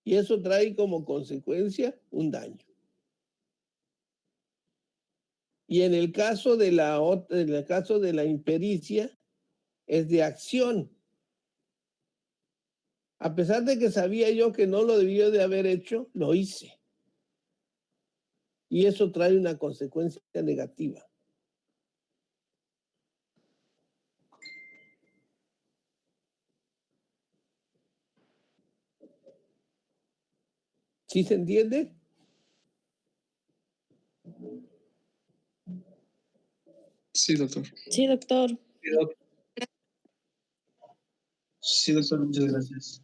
Y eso trae como consecuencia un daño. Y en el caso de la impericia, es de acción. A pesar de que sabía yo que no lo debía de haber hecho, lo hice. Y eso trae una consecuencia negativa. ¿Sí se entiende? Sí, doctor. Sí, doctor. Sí, doctor, muchas gracias.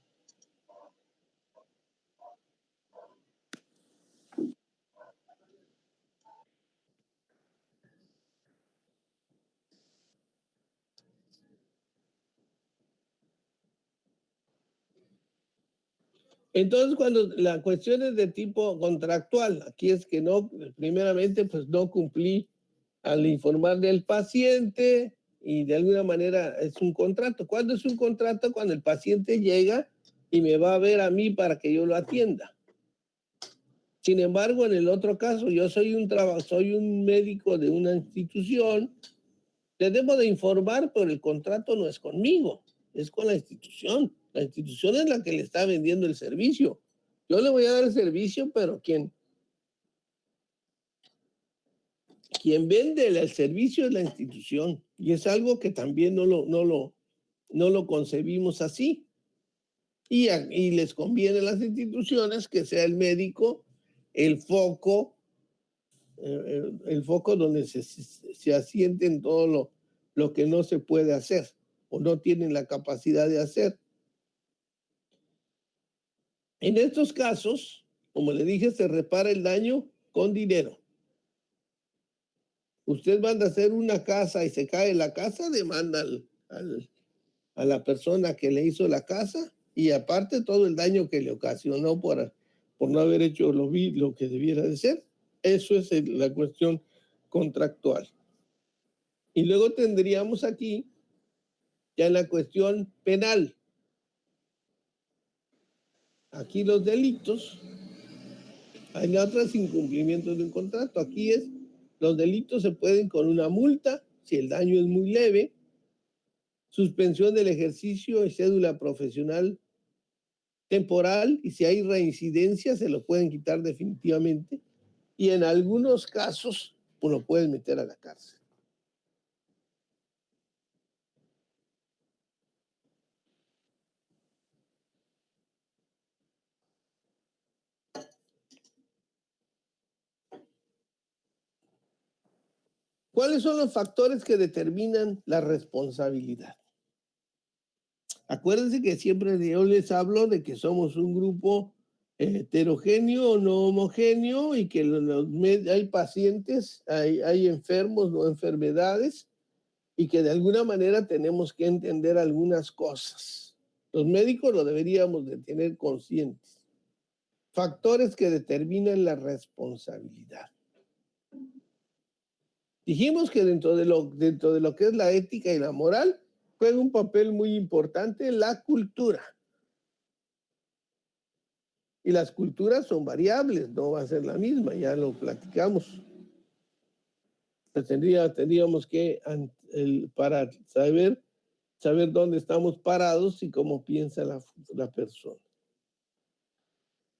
Entonces, cuando la cuestión es de tipo contractual, aquí es que no, primeramente, pues no cumplí al informarle al paciente y de alguna manera es un contrato. ¿Cuándo es un contrato? Cuando el paciente llega y me va a ver a mí para que yo lo atienda. Sin embargo, en el otro caso, yo soy un médico de una institución, le debo de informar, pero el contrato no es conmigo, es con la institución. La institución es la que le está vendiendo el servicio. Yo le voy a dar el servicio, pero quien vende el servicio es la institución. Y es algo que también no lo concebimos así. Y les conviene a las instituciones que sea el médico el foco donde se asienten todo lo que no se puede hacer o no tienen la capacidad de hacer. En estos casos, como le dije, se repara el daño con dinero. Usted manda a hacer una casa y se cae la casa, demanda a la persona que le hizo la casa y aparte todo el daño que le ocasionó por no haber hecho lo que debiera de ser. Eso es la cuestión contractual. Y luego tendríamos aquí ya la cuestión penal. Aquí los delitos, hay la otra es incumplimiento de un contrato. Aquí los delitos se pueden con una multa, si el daño es muy leve, suspensión del ejercicio y cédula profesional temporal, y si hay reincidencia se lo pueden quitar definitivamente, y en algunos casos pues lo pueden meter a la cárcel. ¿Cuáles son los factores que determinan la responsabilidad? Acuérdense que siempre yo les hablo de que somos un grupo heterogéneo o no homogéneo y que hay pacientes, hay enfermos, no enfermedades, y que de alguna manera tenemos que entender algunas cosas. Los médicos lo deberíamos de tener conscientes. Factores que determinan la responsabilidad. Dijimos que dentro de lo que es la ética y la moral, juega un papel muy importante la cultura. Y las culturas son variables, no va a ser la misma, ya lo platicamos. Tendríamos que, para saber dónde estamos parados y cómo piensa la persona.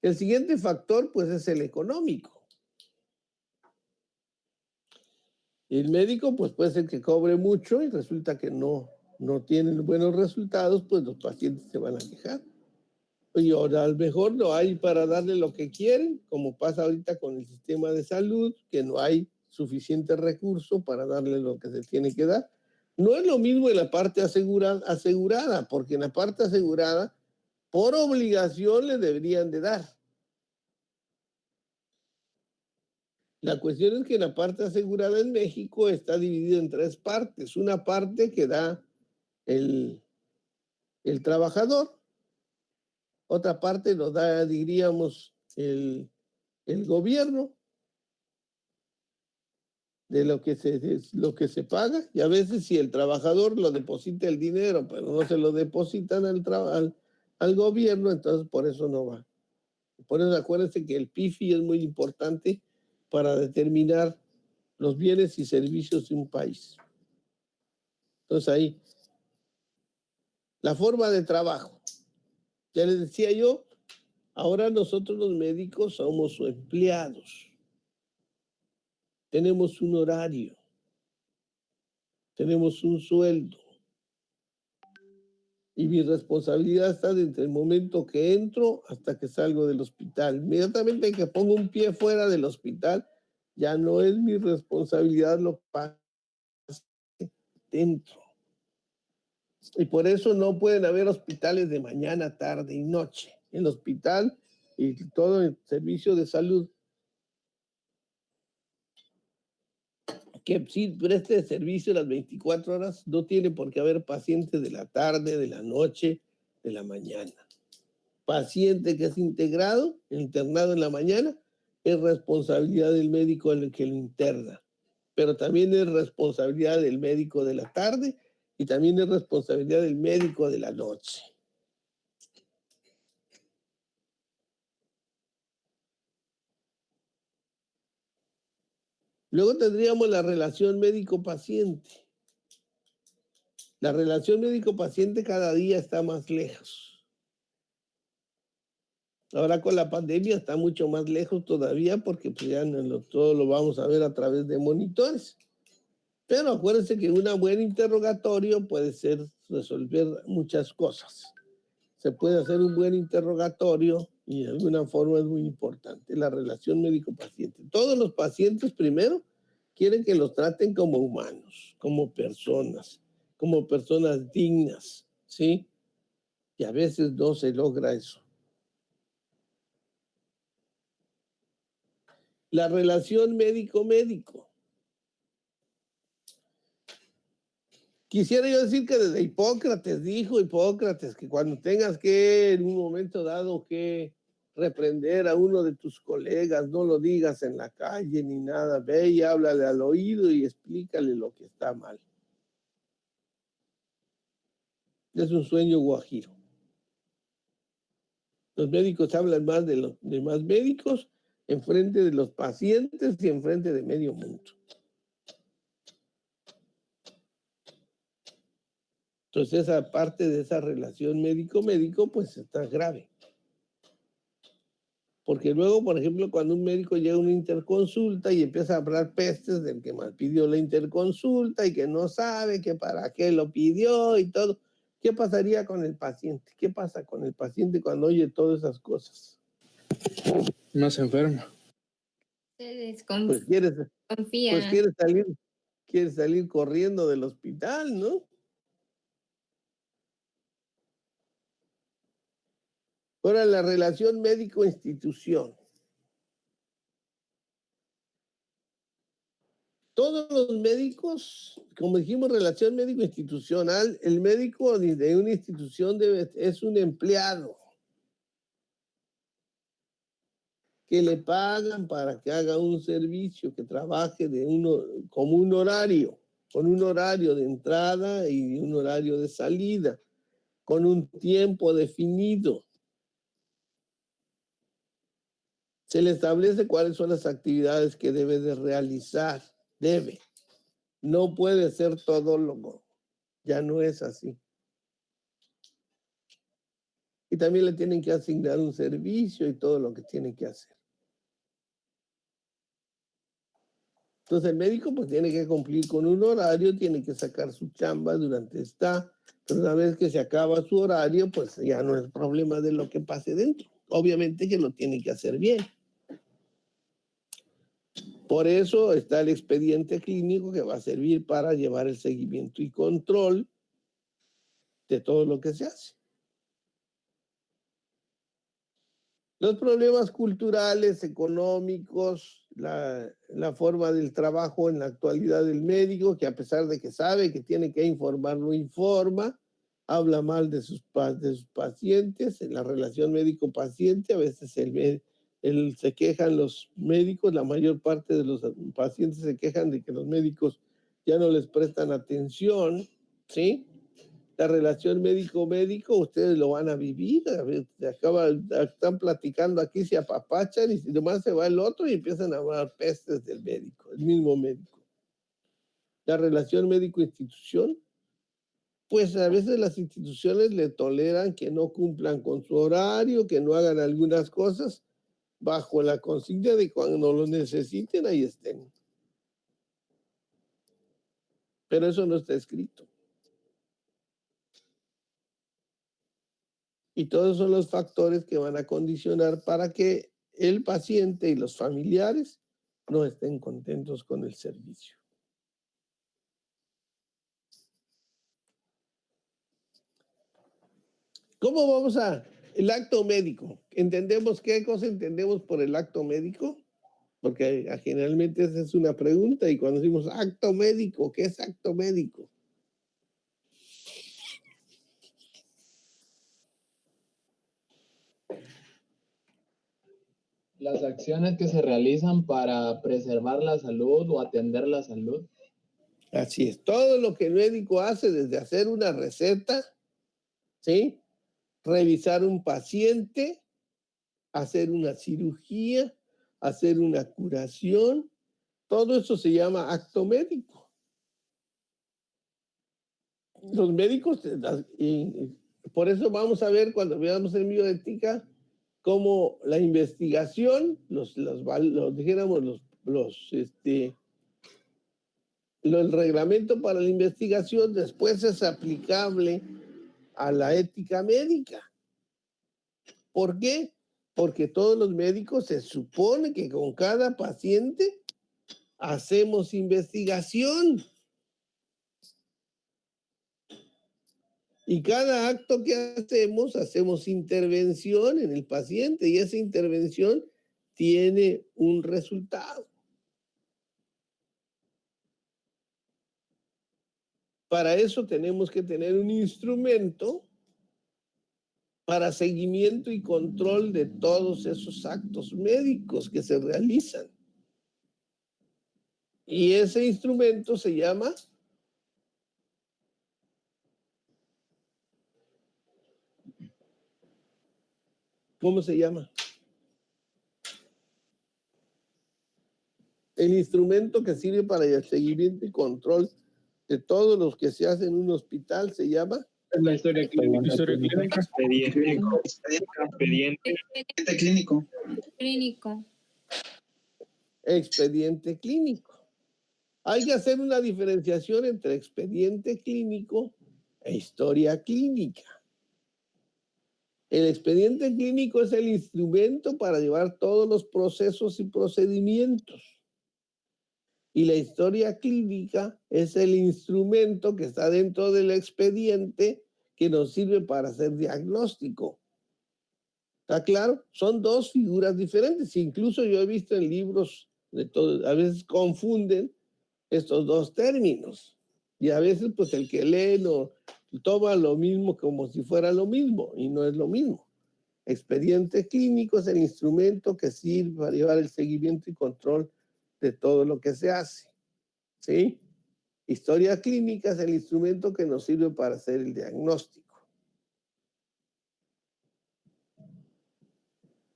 El siguiente factor, pues, es el económico. El médico, pues, puede ser que cobre mucho y resulta que no tienen buenos resultados, pues los pacientes se van a quejar. Y ahora a lo mejor no hay para darle lo que quieren, como pasa ahorita con el sistema de salud, que no hay suficiente recurso para darle lo que se tiene que dar. No es lo mismo en la parte asegurada, porque en la parte asegurada, por obligación le deberían de dar. La cuestión es que la parte asegurada en México está dividida en 3 partes. Una parte que da el trabajador, otra parte lo da, diríamos, el gobierno, de lo que se paga, y a veces si el trabajador lo deposita el dinero, pero no se lo depositan al gobierno, entonces por eso no va. Por eso acuérdense que el PIFI es muy importante para determinar los bienes y servicios de un país. Entonces ahí, la forma de trabajo. Ya les decía yo, ahora nosotros los médicos somos empleados. Tenemos un horario. Tenemos un sueldo. Y mi responsabilidad está desde el momento que entro hasta que salgo del hospital. Inmediatamente que pongo un pie fuera del hospital, ya no es mi responsabilidad lo que pasa dentro. Y por eso no pueden haber hospitales de mañana, tarde y noche. El hospital y todo el servicio de salud que sí preste servicio las 24 horas, no tiene por qué haber pacientes de la tarde, de la noche, de la mañana. Paciente que es internado en la mañana, es responsabilidad del médico el que lo interna, pero también es responsabilidad del médico de la tarde y también es responsabilidad del médico de la noche. Luego tendríamos la relación médico-paciente. La relación médico-paciente cada día está más lejos. Ahora con la pandemia está mucho más lejos todavía porque pues ya todo lo vamos a ver a través de monitores. Pero acuérdense que un buen interrogatorio puede resolver muchas cosas. Se puede hacer un buen interrogatorio y de alguna forma es muy importante la relación médico-paciente. Todos los pacientes primero quieren que los traten como humanos, como personas dignas, ¿sí? Y a veces no se logra eso. La relación médico-médico. Quisiera yo decir que desde Hipócrates, dijo Hipócrates, que cuando tengas que en un momento dado que reprender a uno de tus colegas, no lo digas en la calle ni nada, ve y háblale al oído y explícale lo que está mal. Es un sueño guajiro. Los médicos hablan más de los demás médicos enfrente de los pacientes y enfrente de medio mundo. Entonces esa parte de esa relación médico-médico pues está grave. Porque luego, por ejemplo, cuando un médico llega a una interconsulta y empieza a hablar pestes del que mal pidió la interconsulta y que no sabe que para qué lo pidió y todo, ¿qué pasaría con el paciente? ¿Qué pasa con el paciente cuando oye todas esas cosas? No se enferma. Se Pues desconfía. quiere salir corriendo del hospital, ¿no? Ahora, la relación médico-institución. Todos los médicos, como dijimos, relación médico-institucional, el médico de una institución es un empleado que le pagan para que haga un servicio, que trabaje como un horario, con un horario de entrada y un horario de salida, con un tiempo definido. Se le establece cuáles son las actividades que debe de realizar. Debe. No puede ser todólogo. Ya no es así. Y también le tienen que asignar un servicio y todo lo que tiene que hacer. Entonces el médico pues tiene que cumplir con un horario, tiene que sacar su chamba durante pero una vez que se acaba su horario, pues ya no es problema de lo que pase dentro. Obviamente que lo tiene que hacer bien. Por eso está el expediente clínico que va a servir para llevar el seguimiento y control de todo lo que se hace. Los problemas culturales, económicos, la forma del trabajo en la actualidad del médico, que a pesar de que sabe que tiene que informar, no informa, habla mal de sus pacientes, en la relación médico-paciente, a veces se quejan los médicos, la mayor parte de los pacientes se quejan de que los médicos ya no les prestan atención, ¿sí? La relación médico-médico, ustedes lo van a vivir, están platicando aquí, se apapachan y nomás se va el otro y empiezan a hablar pestes del médico, el mismo médico. La relación médico-institución, pues a veces las instituciones le toleran que no cumplan con su horario, que no hagan algunas cosas, bajo la consigna de cuando lo necesiten, ahí estén. Pero eso no está escrito. Y todos son los factores que van a condicionar para que el paciente y los familiares no estén contentos con el servicio. ¿Cómo vamos el acto médico? ¿Entendemos qué cosa entendemos por el acto médico? Porque generalmente esa es una pregunta y cuando decimos acto médico, ¿qué es acto médico? Las acciones que se realizan para preservar la salud o atender la salud. Así es, todo lo que el médico hace, desde hacer una receta, ¿sí? Revisar un paciente, hacer una cirugía, hacer una curación, todo eso se llama acto médico. Los médicos, y por eso vamos a ver cuando veamos en bioética, cómo la investigación, el reglamento para la investigación después es aplicable a la ética médica. ¿Por qué? Porque todos los médicos se supone que con cada paciente hacemos investigación. Y cada acto que hacemos intervención en el paciente y esa intervención tiene un resultado. Para eso tenemos que tener un instrumento para seguimiento y control de todos esos actos médicos que se realizan. Y ese instrumento se llama ¿cómo se llama? El instrumento que sirve para el seguimiento y control de todos los que se hacen en un hospital se llama la historia clínica. Expediente clínico. Expediente clínico. Hay que hacer una diferenciación entre expediente clínico e historia clínica. El expediente clínico es el instrumento para llevar todos los procesos y procedimientos. Y la historia clínica es el instrumento que está dentro del expediente que nos sirve para hacer diagnóstico. ¿Está claro? Son dos figuras diferentes. Incluso yo he visto en libros de todo, a veces confunden estos dos términos. Y a veces, pues el que lee no toma lo mismo como si fuera lo mismo, y no es lo mismo. Expediente clínico es el instrumento que sirve para llevar el seguimiento y control de todo lo que se hace. ¿Sí? Historia clínica es el instrumento que nos sirve para hacer el diagnóstico.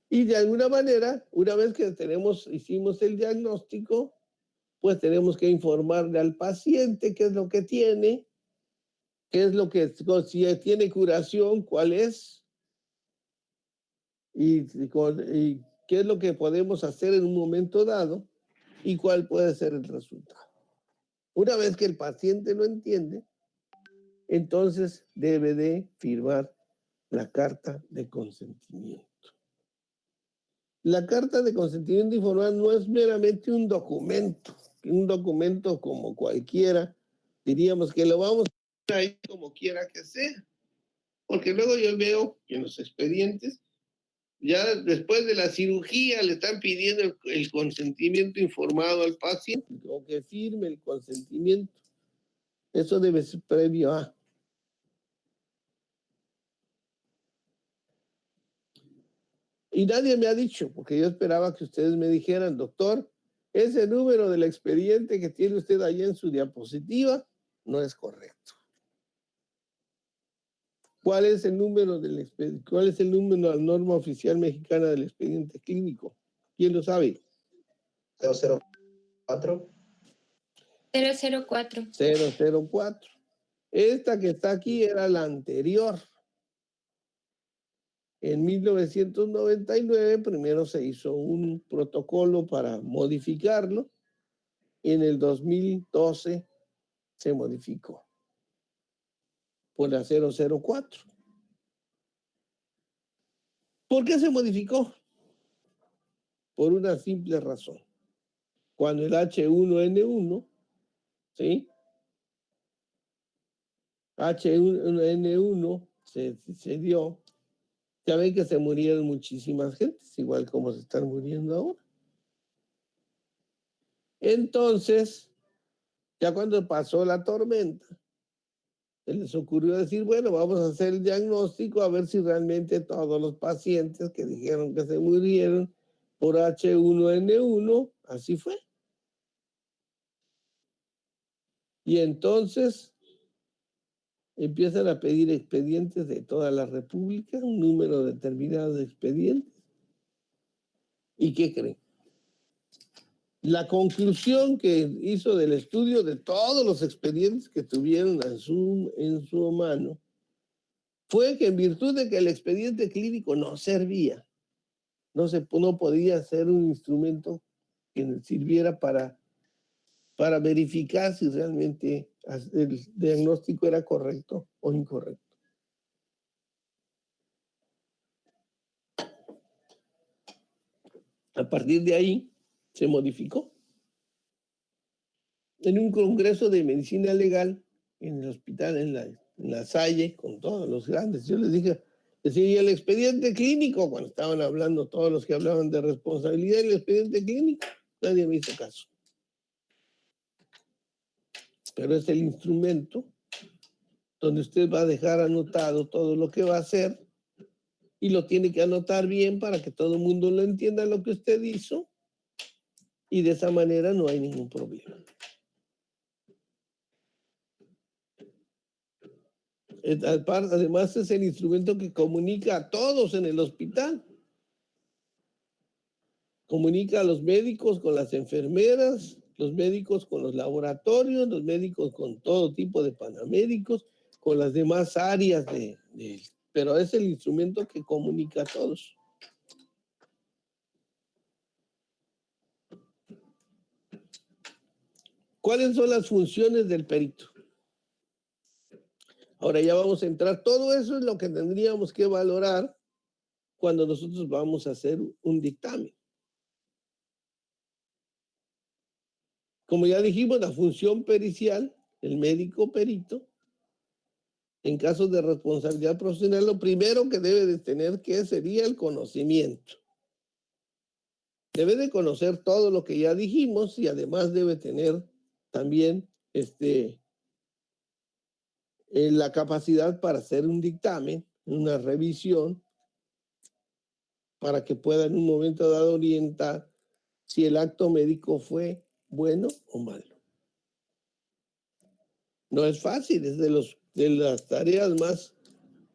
Y de alguna manera, una vez que hicimos el diagnóstico, pues tenemos que informarle al paciente qué es lo que tiene, qué es lo que, si tiene curación, cuál es, y qué es lo que podemos hacer en un momento dado y cuál puede ser el resultado. Una vez que el paciente lo entiende, entonces debe de firmar la carta de consentimiento. La carta de consentimiento informal no es meramente un documento como cualquiera, diríamos que lo vamos a hacer ahí como quiera que sea, porque luego yo veo en los expedientes, ya después de la cirugía le están pidiendo el consentimiento informado al paciente, o que firme el consentimiento. Eso debe ser previo a. Y nadie me ha dicho, porque yo esperaba que ustedes me dijeran, doctor, ese número del expediente que tiene usted ahí en su diapositiva no es correcto. ¿Cuál es el número del expediente? ¿Cuál es el número de la norma oficial mexicana del expediente clínico? ¿Quién lo sabe? 004. 004. 004. Esta que está aquí era la anterior. En 1999 primero se hizo un protocolo para modificarlo y en el 2012 se modificó por la 004. ¿Por qué se modificó? Por una simple razón. Cuando el H1N1, ¿sí? H1N1 se dio, ya ven que se murieron muchísimas gentes, igual como se están muriendo ahora. Entonces, ya cuando pasó la tormenta, se les ocurrió decir, bueno, vamos a hacer el diagnóstico a ver si realmente todos los pacientes que dijeron que se murieron por H1N1, así fue. Y entonces empiezan a pedir expedientes de toda la República, un número determinado de expedientes. ¿Y qué creen? La conclusión que hizo del estudio de todos los expedientes que tuvieron en su mano fue que en virtud de que el expediente clínico no servía, no podía ser un instrumento que sirviera para verificar si realmente el diagnóstico era correcto o incorrecto. A partir de ahí se modificó. En un congreso de medicina legal en el hospital, en la Salle, con todos los grandes, yo les dije, ¿y el expediente clínico? Cuando estaban hablando todos los que hablaban de responsabilidad, el expediente clínico, nadie me hizo caso. Pero es el instrumento donde usted va a dejar anotado todo lo que va a hacer y lo tiene que anotar bien para que todo el mundo lo entienda lo que usted hizo y de esa manera no hay ningún problema. Además es el instrumento que comunica a todos en el hospital. Comunica a los médicos con las enfermeras, los médicos con los laboratorios, los médicos con todo tipo de paramédicos, con las demás áreas pero es el instrumento que comunica a todos. ¿Cuáles son las funciones del perito? Ahora ya vamos a entrar. Todo eso es lo que tendríamos que valorar cuando nosotros vamos a hacer un dictamen. Como ya dijimos, la función pericial, el médico perito, en casos de responsabilidad profesional, lo primero que debe de tener que sería el conocimiento. Debe de conocer todo lo que ya dijimos y además debe tener también la capacidad para hacer un dictamen, una revisión, para que pueda en un momento dado orientar si el acto médico fue bueno o malo. No es fácil, es de las tareas más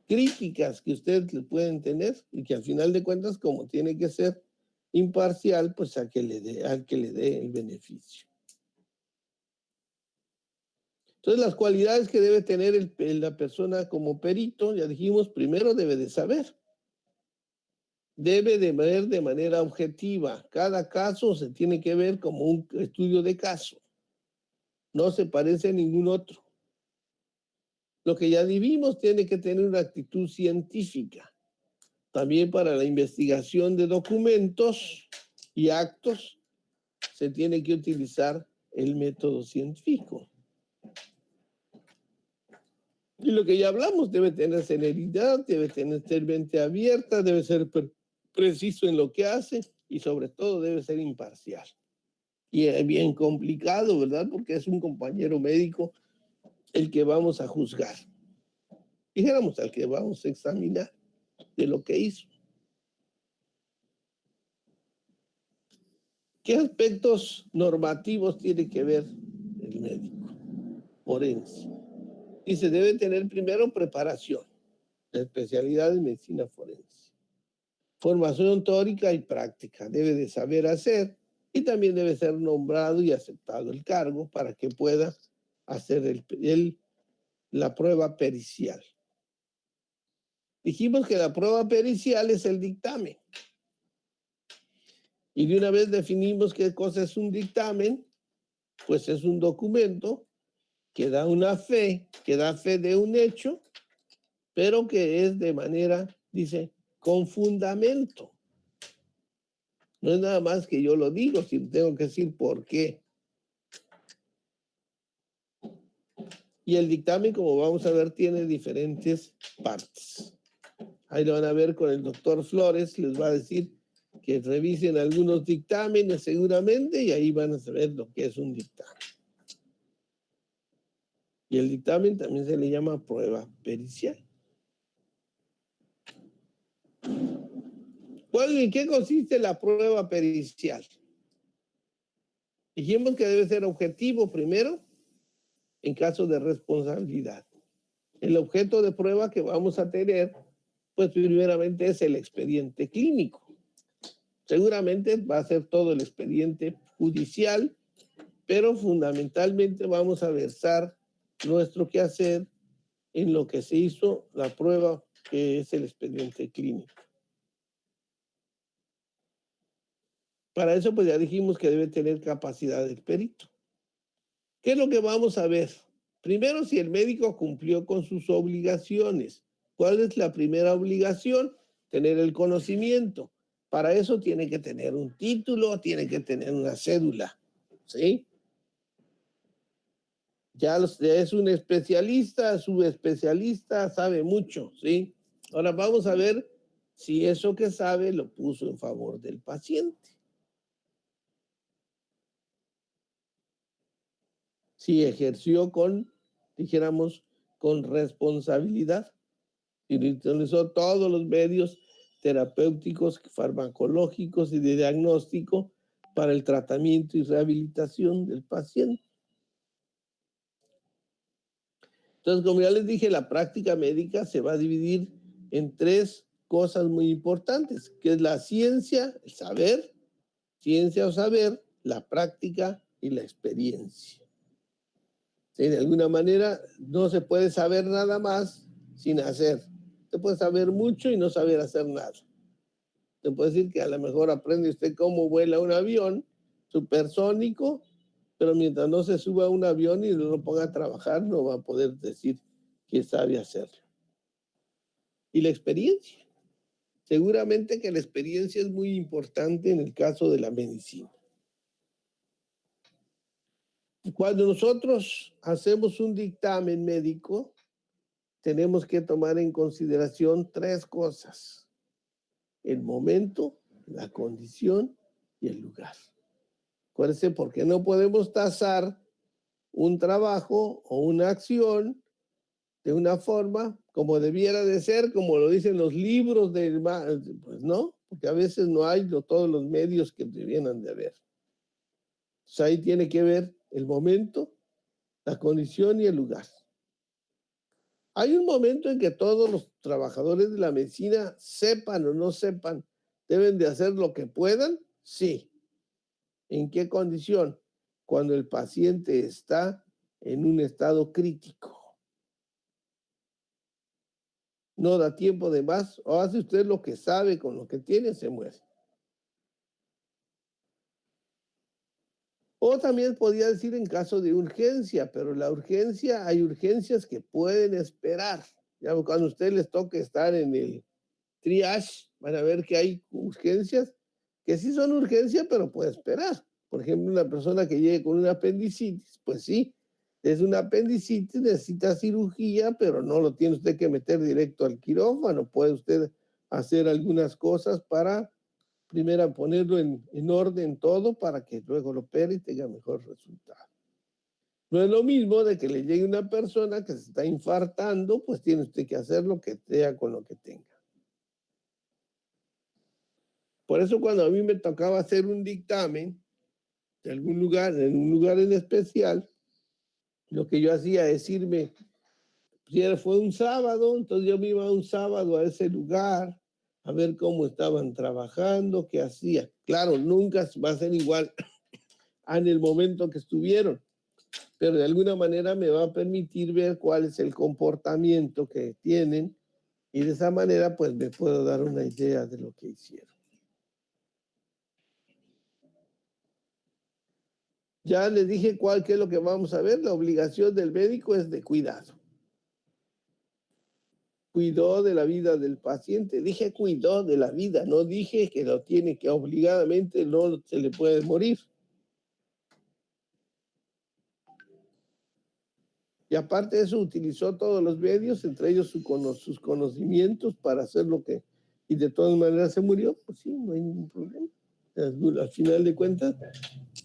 críticas que ustedes le pueden tener y que al final de cuentas, como tiene que ser imparcial, pues al que le dé el beneficio. Entonces, las cualidades que debe tener la persona como perito, ya dijimos, primero debe de saber. Debe de ver de manera objetiva. Cada caso se tiene que ver como un estudio de caso. No se parece a ningún otro. Lo que ya vimos tiene que tener una actitud científica. También para la investigación de documentos y actos se tiene que utilizar el método científico. Y lo que ya hablamos, debe tener celeridad, debe ser mente abierta, debe ser preciso en lo que hace y sobre todo debe ser imparcial. Y es bien complicado, ¿verdad? Porque es un compañero médico el que vamos a juzgar. Dijéramos al que vamos a examinar de lo que hizo. ¿Qué aspectos normativos tiene que ver el médico forense? Y se debe tener primero preparación, la especialidad en medicina forense. Formación teórica y práctica, debe de saber hacer y también debe ser nombrado y aceptado el cargo para que pueda hacer la prueba pericial. Dijimos que la prueba pericial es el dictamen. Y de una vez definimos qué cosa es un dictamen, pues es un documento que da una fe, que da fe de un hecho, pero que es de manera, dice, con fundamento. No es nada más que yo lo digo, sino tengo que decir por qué. Y el dictamen, como vamos a ver, tiene diferentes partes. Ahí lo van a ver con el doctor Flores, les va a decir que revisen algunos dictámenes seguramente y ahí van a saber lo que es un dictamen. Y el dictamen también se le llama prueba pericial. ¿En qué consiste la prueba pericial? Dijimos que debe ser objetivo primero en caso de responsabilidad. El objeto de prueba que vamos a tener, pues primeramente es el expediente clínico. Seguramente va a ser todo el expediente judicial, pero fundamentalmente vamos a versar nuestro quehacer en lo que se hizo la prueba, que es el expediente clínico. Para eso, pues ya dijimos que debe tener capacidad del perito. ¿Qué es lo que vamos a ver? Primero, si el médico cumplió con sus obligaciones. ¿Cuál es la primera obligación? Tener el conocimiento. Para eso tiene que tener un título, tiene que tener una cédula, ¿sí? Ya es un especialista, subespecialista, sabe mucho, ¿sí? Ahora vamos a ver si eso que sabe lo puso en favor del paciente. Si ejerció dijéramos, con responsabilidad y utilizó todos los medios terapéuticos, farmacológicos y de diagnóstico para el tratamiento y rehabilitación del paciente. Entonces, como ya les dije, la práctica médica se va a dividir en tres cosas muy importantes, que es la ciencia, el saber, ciencia o saber, la práctica y la experiencia. ¿Sí? De alguna manera, no se puede saber nada más sin hacer. Se puede saber mucho y no saber hacer nada. Se puede decir que a lo mejor aprende usted cómo vuela un avión supersónico, pero mientras no se suba a un avión y no lo ponga a trabajar, no va a poder decir que sabe hacerlo. Y la experiencia. Seguramente que la experiencia es muy importante en el caso de la medicina. Cuando nosotros hacemos un dictamen médico, tenemos que tomar en consideración tres cosas: el momento, la condición y el lugar. Acuérdense, porque no podemos tasar un trabajo o una acción de una forma como debiera de ser, como lo dicen los libros del mar, pues no, porque a veces no hay todos los medios que debieran de haber. Entonces ahí tiene que ver el momento, la condición y el lugar. Hay un momento en que todos los trabajadores de la medicina, sepan o no sepan, deben de hacer lo que puedan, sí. ¿En qué condición? Cuando el paciente está en un estado crítico. No da tiempo de más, o hace usted lo que sabe, con lo que tiene, se muere. O también podría decir en caso de urgencia, pero la urgencia, hay urgencias que pueden esperar. Ya cuando a usted les toque estar en el triage, van a ver que hay urgencias que sí son urgencias, pero puede esperar. Por ejemplo, una persona que llegue con una apendicitis, pues sí, es una apendicitis, necesita cirugía, pero no lo tiene usted que meter directo al quirófano. Puede usted hacer algunas cosas para, primero, ponerlo en orden todo para que luego lo opere y tenga mejor resultado. No es lo mismo de que le llegue una persona que se está infartando, pues tiene usted que hacer lo que sea con lo que tenga. Por eso cuando a mí me tocaba hacer un dictamen de algún lugar, en un lugar en especial, lo que yo hacía es irme, si fue un sábado, entonces yo me iba un sábado a ese lugar a ver cómo estaban trabajando, qué hacía. Claro, nunca va a ser igual en el momento que estuvieron, pero de alguna manera me va a permitir ver cuál es el comportamiento que tienen y de esa manera pues me puedo dar una idea de lo que hicieron. Ya les dije qué es lo que vamos a ver. La obligación del médico es de cuidado. Cuidó de la vida del paciente. Dije cuidó de la vida, no dije que lo tiene que obligadamente, no se le puede morir. Y aparte de eso, utilizó todos los medios, entre ellos sus conocimientos para hacer lo que... Y de todas maneras se murió, pues sí, no hay ningún problema. Al final de cuentas,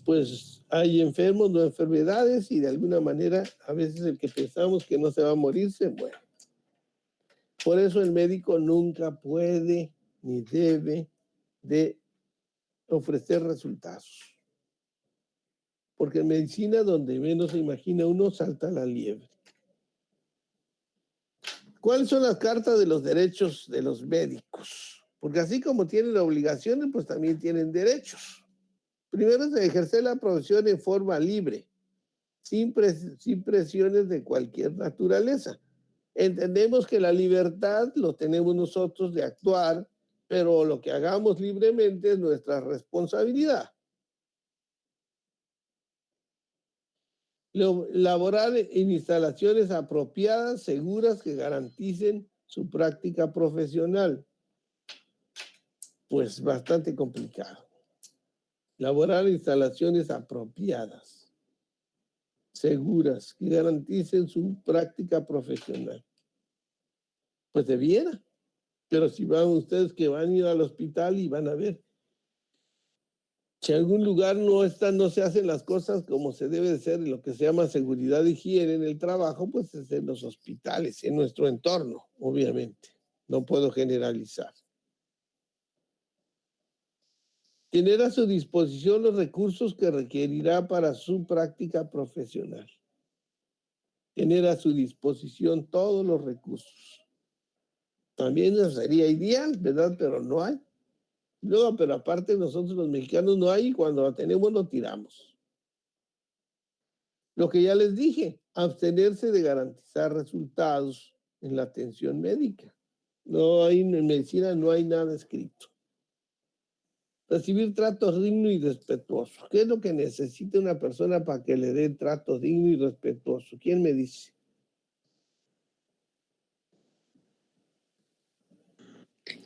pues hay enfermos, no enfermedades, y de alguna manera a veces el que pensamos que no se va a morir se muere. Por eso el médico nunca puede ni debe de ofrecer resultados. Porque en medicina, donde menos se imagina uno, salta la liebre. ¿Cuáles son las cartas de los derechos de los médicos? Porque así como tienen obligaciones, pues también tienen derechos. Primero es ejercer la profesión en forma libre, sin presiones de cualquier naturaleza. Entendemos que la libertad lo tenemos nosotros de actuar, pero lo que hagamos libremente es nuestra responsabilidad. Laborar en instalaciones apropiadas, seguras, que garanticen su práctica profesional. Pues bastante complicado. Laborar en instalaciones apropiadas, seguras, que garanticen su práctica profesional. Pues debiera. Pero si van ustedes que van a ir al hospital y van a ver, si en algún lugar no se hacen las cosas como se debe de ser, en lo que se llama seguridad y higiene en el trabajo, pues es en los hospitales, en nuestro entorno, obviamente. No puedo generalizar. Tener a su disposición los recursos que requerirá para su práctica profesional. Tener a su disposición todos los recursos. También sería ideal, ¿verdad? Pero no hay. No, pero aparte nosotros los mexicanos no hay, y cuando lo tenemos lo tiramos. Lo que ya les dije, abstenerse de garantizar resultados en la atención médica. No hay, en medicina no hay nada escrito. Recibir trato digno y respetuoso. ¿Qué es lo que necesita una persona para que le den trato digno y respetuoso? ¿Quién me dice?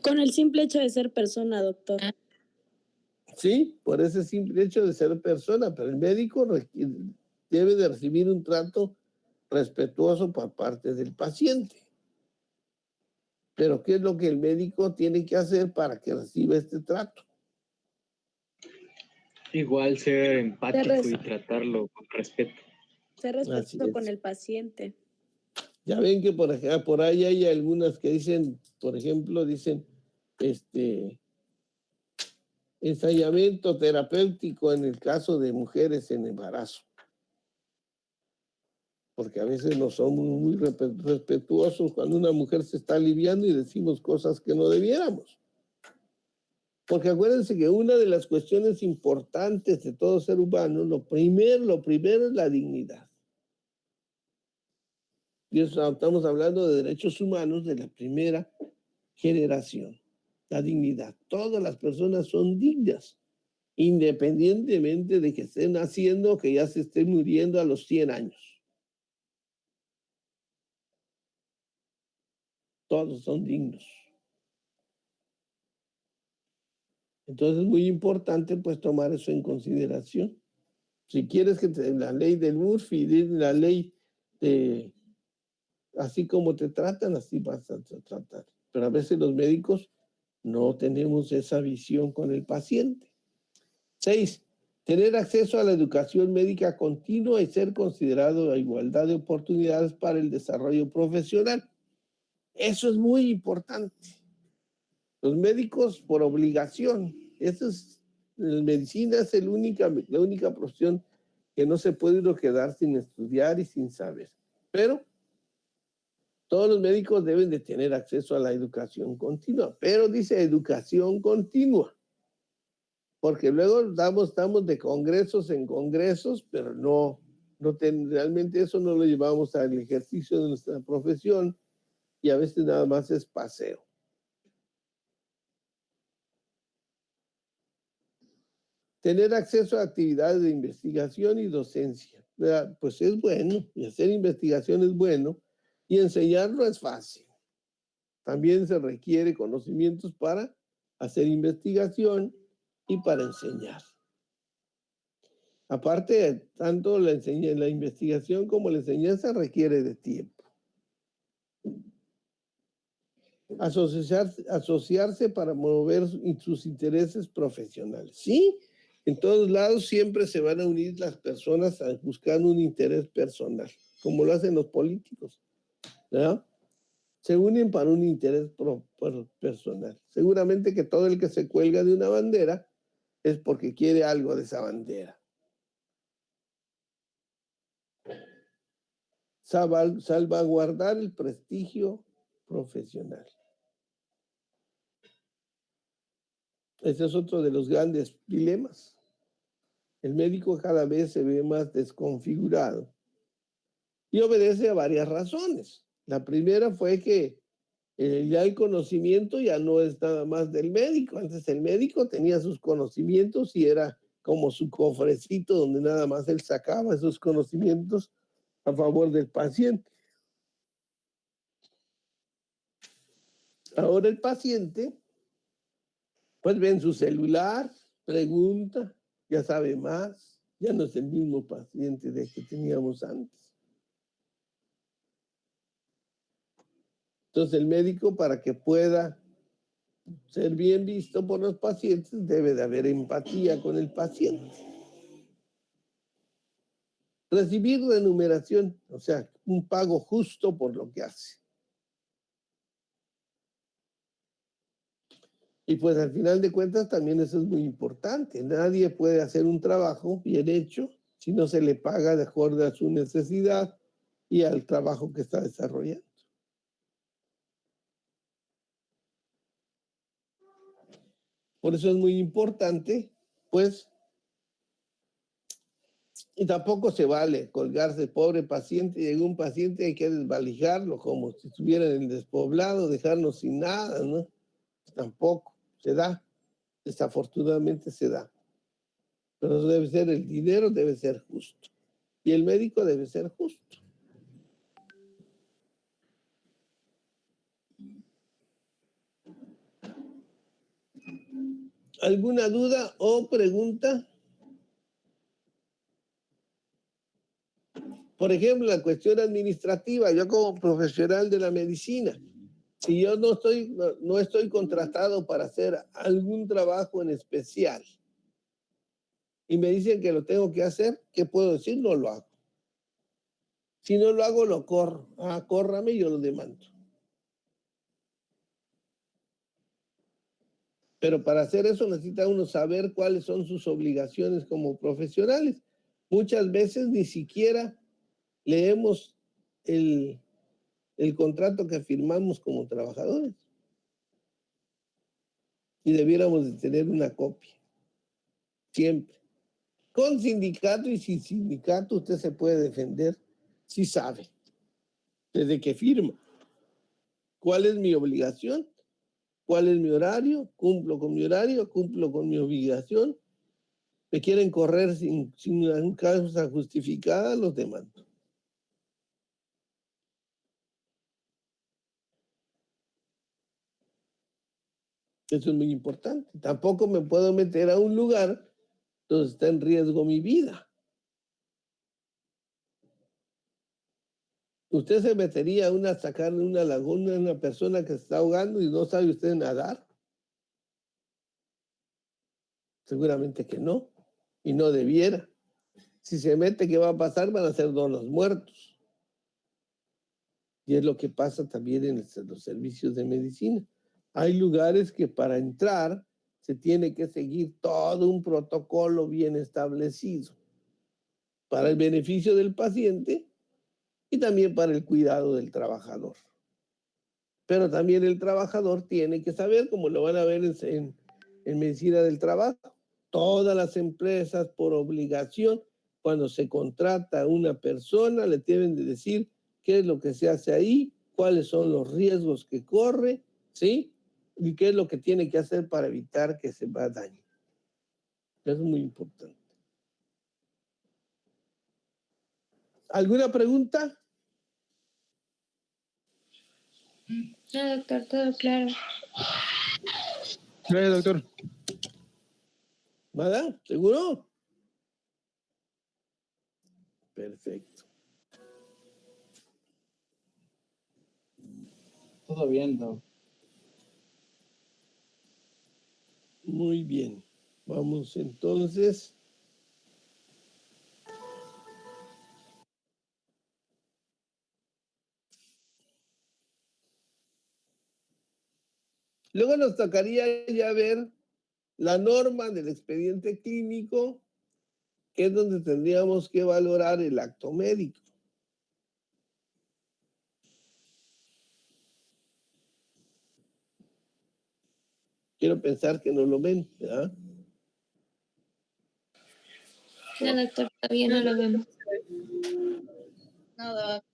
Con el simple hecho de ser persona, doctor. Sí, por ese simple hecho de ser persona, pero el médico debe de recibir un trato respetuoso por parte del paciente. Pero ¿qué es lo que el médico tiene que hacer para que reciba este trato? Igual ser empático y tratarlo con respeto. ser Así respetuoso con es. el paciente. Ya ven que por ahí hay algunas que dicen, por ejemplo, dicen, ensayamiento terapéutico en el caso de mujeres en embarazo. Porque a veces no somos muy respetuosos cuando una mujer se está aliviando y decimos cosas que no debiéramos. Porque acuérdense que una de las cuestiones importantes de todo ser humano, lo primero es la dignidad. Y eso, estamos hablando de derechos humanos de la primera generación, la dignidad. Todas las personas son dignas, independientemente de que estén naciendo o que ya se estén muriendo a los 100 años. Todos son dignos. Entonces es muy importante pues tomar eso en consideración. Si quieres que la ley del Murphy, la ley de así como te tratan, así vas a tratar. Pero a veces los médicos no tenemos esa visión con el paciente. 6. Tener acceso a la educación médica continua y ser considerado a igualdad de oportunidades para el desarrollo profesional. Eso es muy importante. Los médicos por obligación, la medicina es la única profesión que no se puede uno quedar sin estudiar y sin saber. Pero todos los médicos deben de tener acceso a la educación continua, pero dice educación continua, porque luego estamos de congresos en congresos, pero realmente eso no lo llevamos al ejercicio de nuestra profesión y a veces nada más es paseo. Tener acceso a actividades de investigación y docencia. Pues es bueno, y hacer investigación es bueno, y enseñarlo es fácil. También se requiere conocimientos para hacer investigación y para enseñar. Aparte, tanto la investigación como la enseñanza requiere de tiempo. Asociarse para mover sus intereses profesionales. Sí, en todos lados siempre se van a unir las personas a buscar un interés personal, como lo hacen los políticos, ¿verdad? Se unen para un interés personal. Seguramente que todo el que se cuelga de una bandera es porque quiere algo de esa bandera. Salvaguardar el prestigio profesional. Ese es otro de los grandes dilemas. El médico cada vez se ve más desconfigurado y obedece a varias razones. La primera fue que ya el conocimiento ya no es nada más del médico. Antes el médico tenía sus conocimientos y era como su cofrecito donde nada más él sacaba esos conocimientos a favor del paciente. Ahora el paciente pues ve en su celular, pregunta, ya sabe más, ya no es el mismo paciente de que teníamos antes. Entonces el médico, para que pueda ser bien visto por los pacientes, debe de haber empatía con el paciente. Recibir remuneración, o sea, un pago justo por lo que hace. Y pues al final de cuentas también eso es muy importante. Nadie puede hacer un trabajo bien hecho si no se le paga de acuerdo a su necesidad y al trabajo que está desarrollando. Por eso es muy importante, pues, y tampoco se vale colgarse, pobre paciente, llegó un paciente, hay que desvalijarlo como si estuviera en el despoblado, dejarnos sin nada, ¿no? Tampoco se da, desafortunadamente se da. Pero eso debe ser, el dinero debe ser justo y el médico debe ser justo. ¿Alguna duda o pregunta? Por ejemplo, la cuestión administrativa, yo como profesional de la medicina, si yo no estoy contratado para hacer algún trabajo en especial y me dicen que lo tengo que hacer, ¿qué puedo decir? No lo hago. Si no lo hago, lo corro. Ah, córrame y yo lo demando. Pero para hacer eso necesita uno saber cuáles son sus obligaciones como profesionales. Muchas veces ni siquiera leemos el contrato que firmamos como trabajadores. Y debiéramos de tener una copia. Siempre. Con sindicato y sin sindicato usted se puede defender si sabe. Desde que firma. ¿Cuál es mi obligación? ¿Cuál es mi horario? ¿Cumplo con mi horario? ¿Cumplo con mi obligación? ¿Me quieren correr sin una causa justificada? Los demando. Eso es muy importante. Tampoco me puedo meter a un lugar donde está en riesgo mi vida. ¿Usted se metería a sacarle una laguna a una persona que se está ahogando y no sabe usted nadar? Seguramente que no, y no debiera. Si se mete, ¿qué va a pasar? Van a ser dos los muertos. Y es lo que pasa también en los servicios de medicina. Hay lugares que para entrar se tiene que seguir todo un protocolo bien establecido para el beneficio del paciente y también para el cuidado del trabajador. Pero también el trabajador tiene que saber, como lo van a ver en medicina del trabajo, todas las empresas por obligación, cuando se contrata a una persona, le deben de decir qué es lo que se hace ahí, cuáles son los riesgos que corre, ¿sí? Y qué es lo que tiene que hacer para evitar que se va a daño. Eso es muy importante. ¿Alguna pregunta? No, doctor, todo claro. Gracias, doctor. ¿Nada? ¿Seguro? Perfecto. Todo bien, Doc. Muy bien. Vamos entonces. Luego nos tocaría ya ver la norma del expediente clínico, que es donde tendríamos que valorar el acto médico. Quiero pensar que no lo ven, ¿verdad? No, doctor, todavía no lo vemos. No, Doc.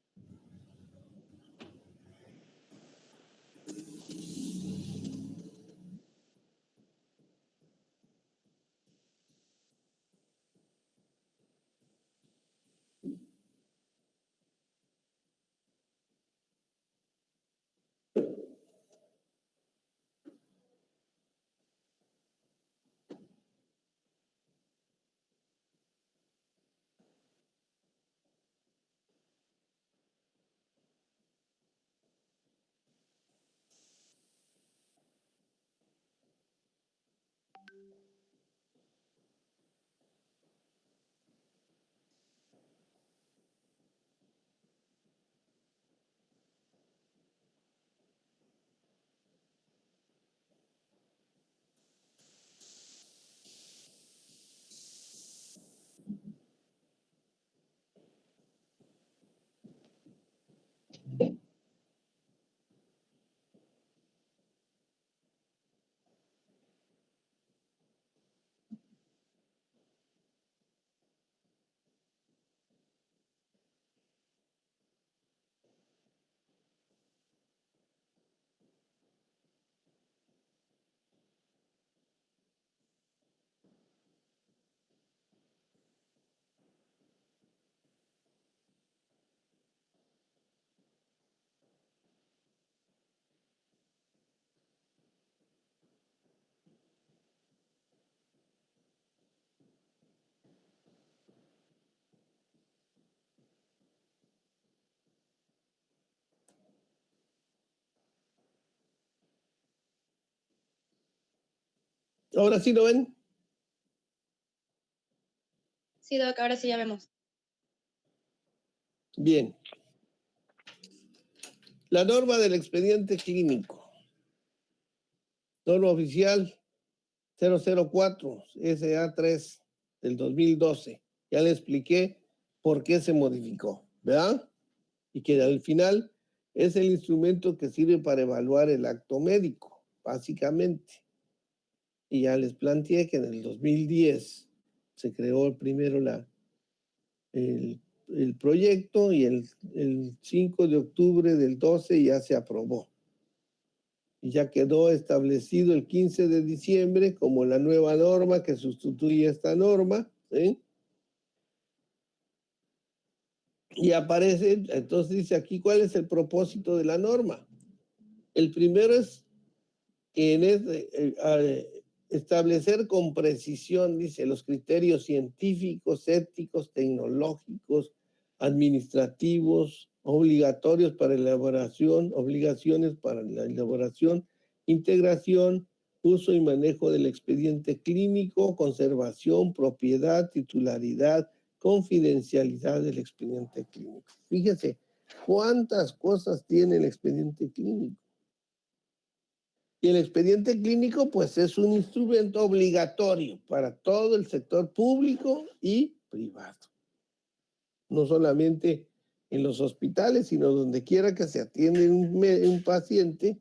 ¿Ahora sí lo ven? Sí, Doc, ahora sí ya vemos. Bien. La norma del expediente clínico. Norma oficial 004 SA3 del 2012. Ya le expliqué por qué se modificó, ¿verdad? Y que al final es el instrumento que sirve para evaluar el acto médico, básicamente. Y ya les planteé que en el 2010 se creó primero el proyecto y el 5 de octubre del 12 ya se aprobó. Y ya quedó establecido el 15 de diciembre como la nueva norma que sustituye esta norma, ¿sí? Y aparece, entonces dice aquí, ¿cuál es el propósito de la norma? El primero es que establecer con precisión, dice, los criterios científicos, éticos, tecnológicos, administrativos, obligatorios para elaboración, obligaciones para la elaboración, integración, uso y manejo del expediente clínico, conservación, propiedad, titularidad, confidencialidad del expediente clínico. Fíjese cuántas cosas tiene el expediente clínico. Y el expediente clínico, pues, es un instrumento obligatorio para todo el sector público y privado. No solamente en los hospitales, sino donde quiera que se atiende un paciente,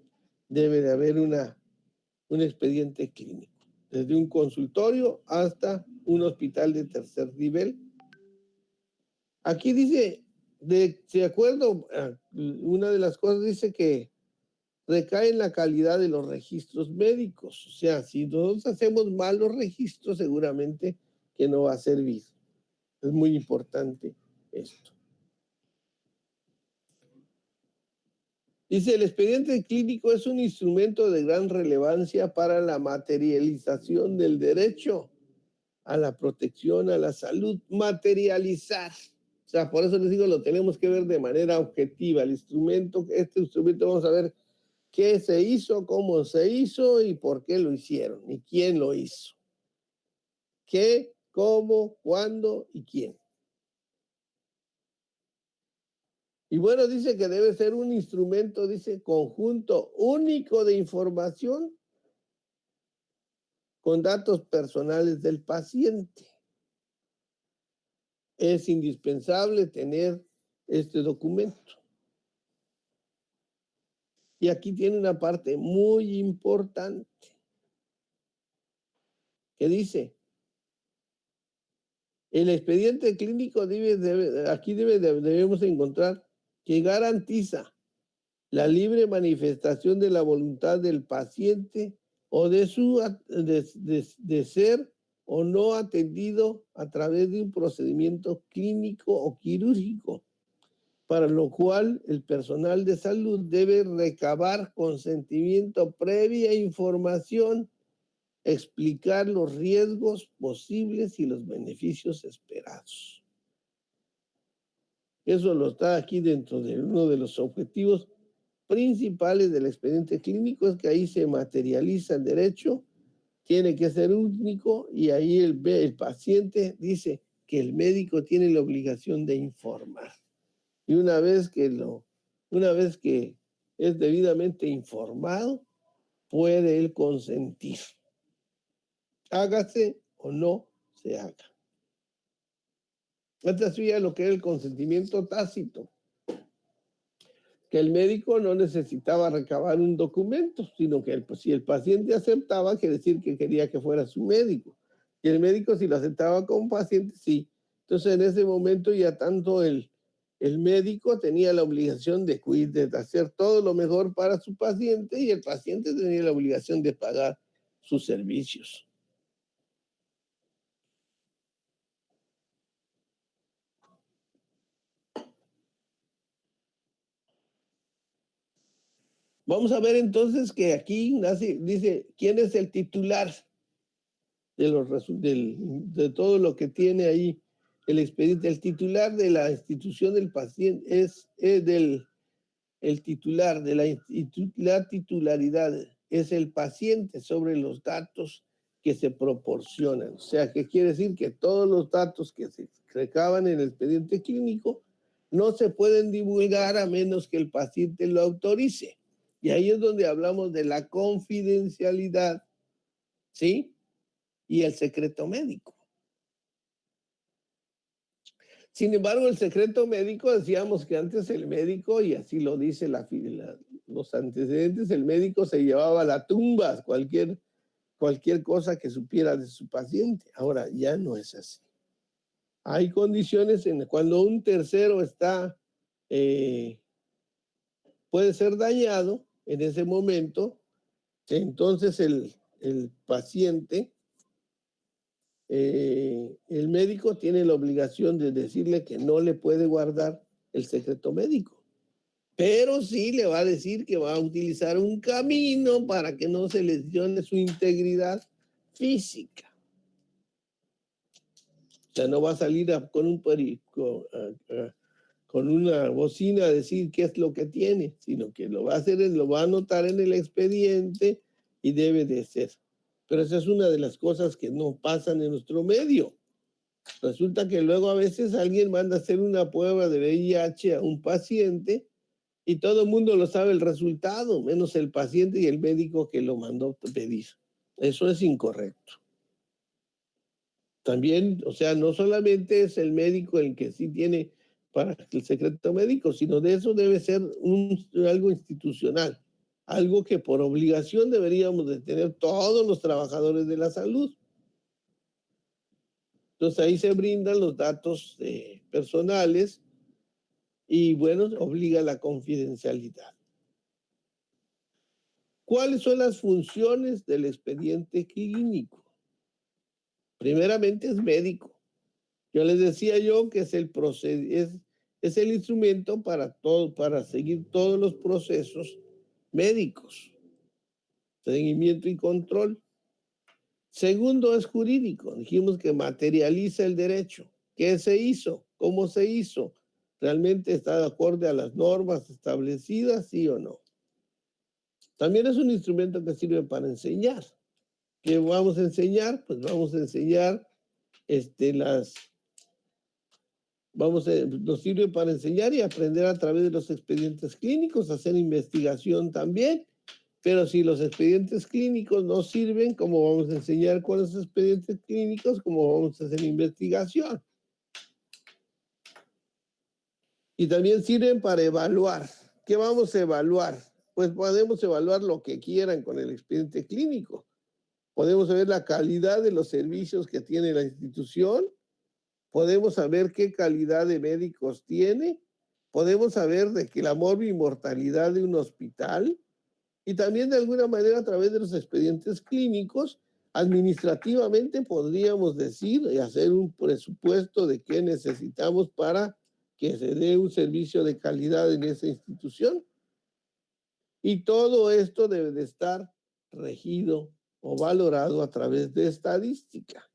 debe de haber un expediente clínico. Desde un consultorio hasta un hospital de tercer nivel. Aquí dice, de acuerdo, una de las cosas dice que recae en la calidad de los registros médicos. O sea, si nosotros hacemos mal los registros, seguramente que no va a servir. Es muy importante esto. Dice, el expediente clínico es un instrumento de gran relevancia para la materialización del derecho a la protección, a la salud. Materializar. O sea, por eso les digo, lo tenemos que ver de manera objetiva. Este instrumento vamos a ver qué se hizo, cómo se hizo y por qué lo hicieron y quién lo hizo. ¿Qué, cómo, cuándo y quién? Y bueno, dice que debe ser un instrumento, dice, conjunto único de información con datos personales del paciente. Es indispensable tener este documento. Y aquí tiene una parte muy importante que dice, el expediente clínico debemos encontrar que garantiza la libre manifestación de la voluntad del paciente o de ser o no atendido a través de un procedimiento clínico o quirúrgico, para lo cual el personal de salud debe recabar consentimiento previa información, explicar los riesgos posibles y los beneficios esperados. Eso lo está aquí dentro de uno de los objetivos principales del expediente clínico, es que ahí se materializa el derecho, tiene que ser único y ahí el paciente dice que el médico tiene la obligación de informar. Y una vez que es debidamente informado, puede él consentir. Hágase o no se haga. Esta sería lo que es el consentimiento tácito. Que el médico no necesitaba recabar un documento, sino que si el paciente aceptaba, quiere decir que quería que fuera su médico. Y el médico, si lo aceptaba como paciente, sí. Entonces, en ese momento ya tanto el médico tenía la obligación de hacer todo lo mejor para su paciente y el paciente tenía la obligación de pagar sus servicios. Vamos a ver entonces que aquí dice, ¿quién es el titular de todo lo que tiene ahí el expediente? El titular de la institución del paciente el titular de la titularidad es el paciente sobre los datos que se proporcionan. O sea, que quiere decir que todos los datos que se recaban en el expediente clínico no se pueden divulgar a menos que el paciente lo autorice. Y ahí es donde hablamos de la confidencialidad, ¿sí? Y el secreto médico. Sin embargo, el secreto médico, decíamos que antes el médico, y así lo dice los antecedentes, el médico se llevaba a la tumba cualquier cosa que supiera de su paciente. Ahora ya no es así. Hay condiciones en cuando un tercero puede ser dañado en ese momento, entonces el paciente, el médico tiene la obligación de decirle que no le puede guardar el secreto médico, pero sí le va a decir que va a utilizar un camino para que no se lesione su integridad física. O sea, no va a salir con una bocina a decir qué es lo que tiene, sino que lo va a hacer, lo va a anotar en el expediente y debe de ser. Pero esa es una de las cosas que no pasan en nuestro medio. Resulta que luego a veces alguien manda a hacer una prueba de VIH a un paciente y todo el mundo lo sabe el resultado, menos el paciente y el médico que lo mandó pedir. Eso es incorrecto. También, o sea, no solamente es el médico el que sí tiene para el secreto médico, sino de eso debe ser algo institucional, algo que por obligación deberíamos de tener todos los trabajadores de la salud. Entonces ahí se brindan los datos personales y bueno, obliga la confidencialidad. ¿Cuáles son las funciones del expediente clínico? Primeramente es médico. Yo les decía que es el instrumento para seguir todos los procesos médicos, seguimiento y control. Segundo es jurídico. Dijimos que materializa el derecho. ¿Qué se hizo? ¿Cómo se hizo? ¿Realmente está de acuerdo a las normas establecidas, sí o no? También es un instrumento que sirve para enseñar. ¿Qué vamos a enseñar? Pues vamos a enseñar nos sirve para enseñar y aprender a través de los expedientes clínicos, hacer investigación también, pero si los expedientes clínicos no sirven, ¿cómo vamos a enseñar con los expedientes clínicos? ¿Cómo vamos a hacer investigación? Y también sirven para evaluar. ¿Qué vamos a evaluar? Pues podemos evaluar lo que quieran con el expediente clínico. Podemos ver la calidad de los servicios que tiene la institución. Podemos saber qué calidad de médicos tiene. Podemos saber de que la mortalidad de un hospital. Y también de alguna manera a través de los expedientes clínicos, administrativamente podríamos decir y hacer un presupuesto de qué necesitamos para que se dé un servicio de calidad en esa institución. Y todo esto debe de estar regido o valorado a través de estadística.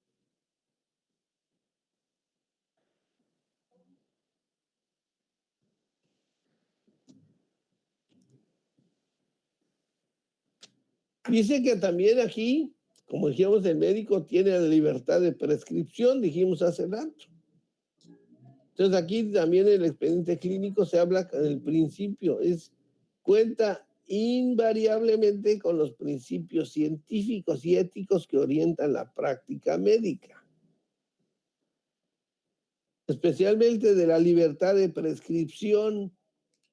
Dice que también aquí, como dijimos, el médico tiene la libertad de prescripción, dijimos hace rato. Entonces aquí también en el expediente clínico se habla del principio, cuenta invariablemente con los principios científicos y éticos que orientan la práctica médica. Especialmente de la libertad de prescripción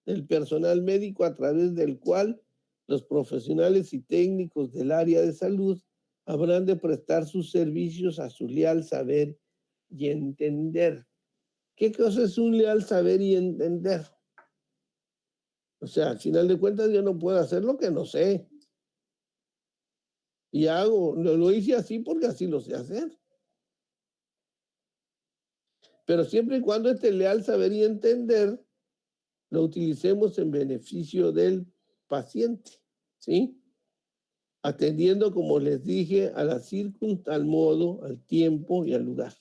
del personal médico a través del cual los profesionales y técnicos del área de salud habrán de prestar sus servicios a su leal saber y entender. ¿Qué cosa es un leal saber y entender? O sea, al final de cuentas yo no puedo hacer lo que no sé. Y lo hice así porque así lo sé hacer. Pero siempre y cuando este leal saber y entender lo utilicemos en beneficio del paciente, ¿sí? Atendiendo, como les dije, a la circunstancia, al modo, al tiempo y al lugar.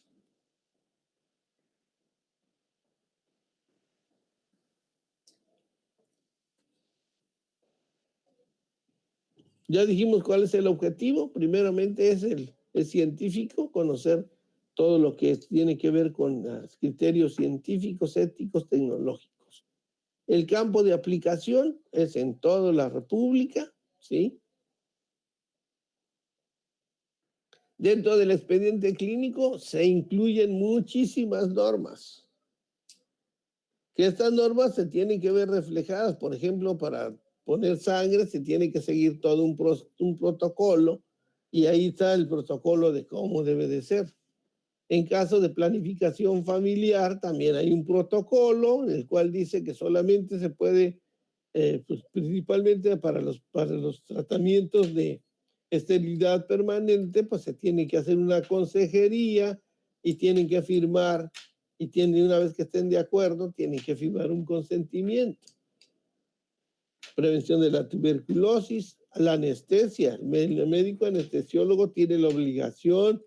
Ya dijimos cuál es el objetivo. Primeramente es científico, conocer todo lo que tiene que ver con los criterios científicos, éticos, tecnológicos. El campo de aplicación es en toda la República, ¿sí? Dentro del expediente clínico se incluyen muchísimas normas. Que estas normas se tienen que ver reflejadas, por ejemplo, para poner sangre se tiene que seguir todo un protocolo y ahí está el protocolo de cómo debe de ser. En caso de planificación familiar también hay un protocolo en el cual dice que solamente se puede, pues, principalmente para los tratamientos de esterilidad permanente, pues se tiene que hacer una consejería y tienen que firmar, y una vez que estén de acuerdo, tienen que firmar un consentimiento. Prevención de la tuberculosis, la anestesia. El médico anestesiólogo tiene la obligación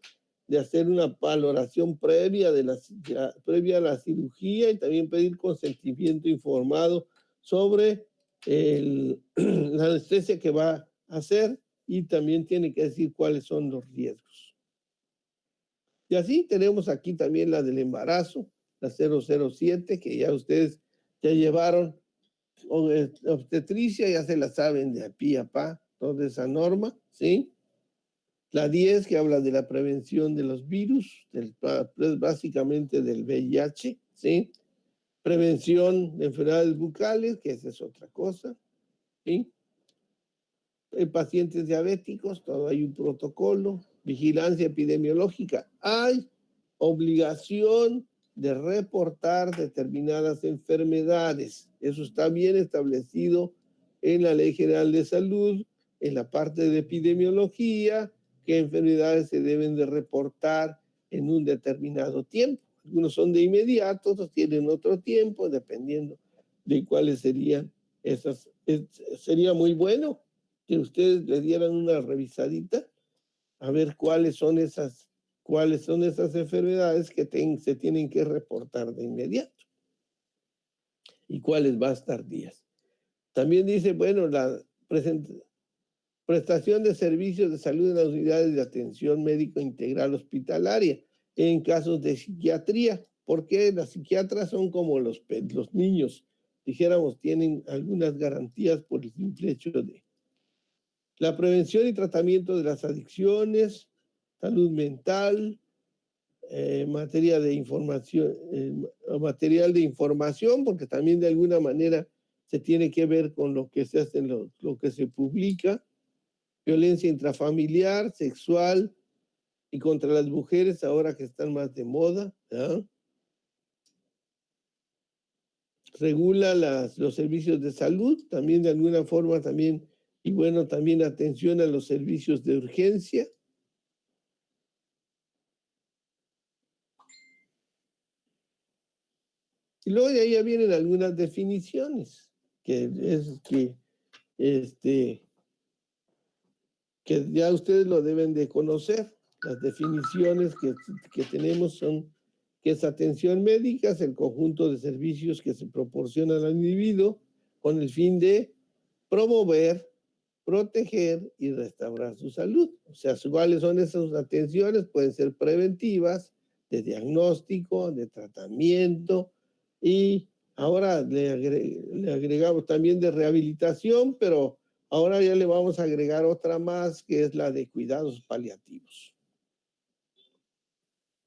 de hacer una valoración previa a la cirugía y también pedir consentimiento informado sobre la anestesia que va a hacer y también tiene que decir cuáles son los riesgos. Y así tenemos aquí también la del embarazo, la 007, que ya ustedes ya llevaron obstetricia, ya se la saben de a pie a pa, toda esa norma, ¿sí? La 10, que habla de la prevención de los virus, básicamente del VIH, ¿sí? Prevención de enfermedades bucales, que esa es otra cosa, ¿sí? En pacientes diabéticos, todo hay un protocolo. Vigilancia epidemiológica, hay obligación de reportar determinadas enfermedades. Eso está bien establecido en la Ley General de Salud, en la parte de epidemiología, qué enfermedades se deben de reportar en un determinado tiempo. Algunos son de inmediato, otros tienen otro tiempo, dependiendo de cuáles serían esas. Sería muy bueno que ustedes le dieran una revisadita a ver cuáles son esas enfermedades que se tienen que reportar de inmediato y cuáles más tardías. También dice, bueno, la prestación de servicios de salud en las unidades de atención médico integral hospitalaria en casos de psiquiatría, porque las psiquiatras son como los niños, dijéramos, tienen algunas garantías por el simple hecho de la prevención y tratamiento de las adicciones, salud mental, materia de información, material de información, porque también de alguna manera se tiene que ver con lo que se hace, lo que se publica, violencia intrafamiliar, sexual y contra las mujeres, ahora que están más de moda, ¿ya? Regula los servicios de salud, también de alguna forma también, y bueno, también atención a los servicios de urgencia. Y luego de ahí ya vienen algunas definiciones, que ya ustedes lo deben de conocer. Las definiciones que tenemos son que es atención médica, es el conjunto de servicios que se proporcionan al individuo con el fin de promover, proteger y restaurar su salud. O sea, ¿cuáles son esas atenciones? Pueden ser preventivas, de diagnóstico, de tratamiento, y ahora le agregamos también de rehabilitación, pero ahora ya le vamos a agregar otra más, que es la de cuidados paliativos.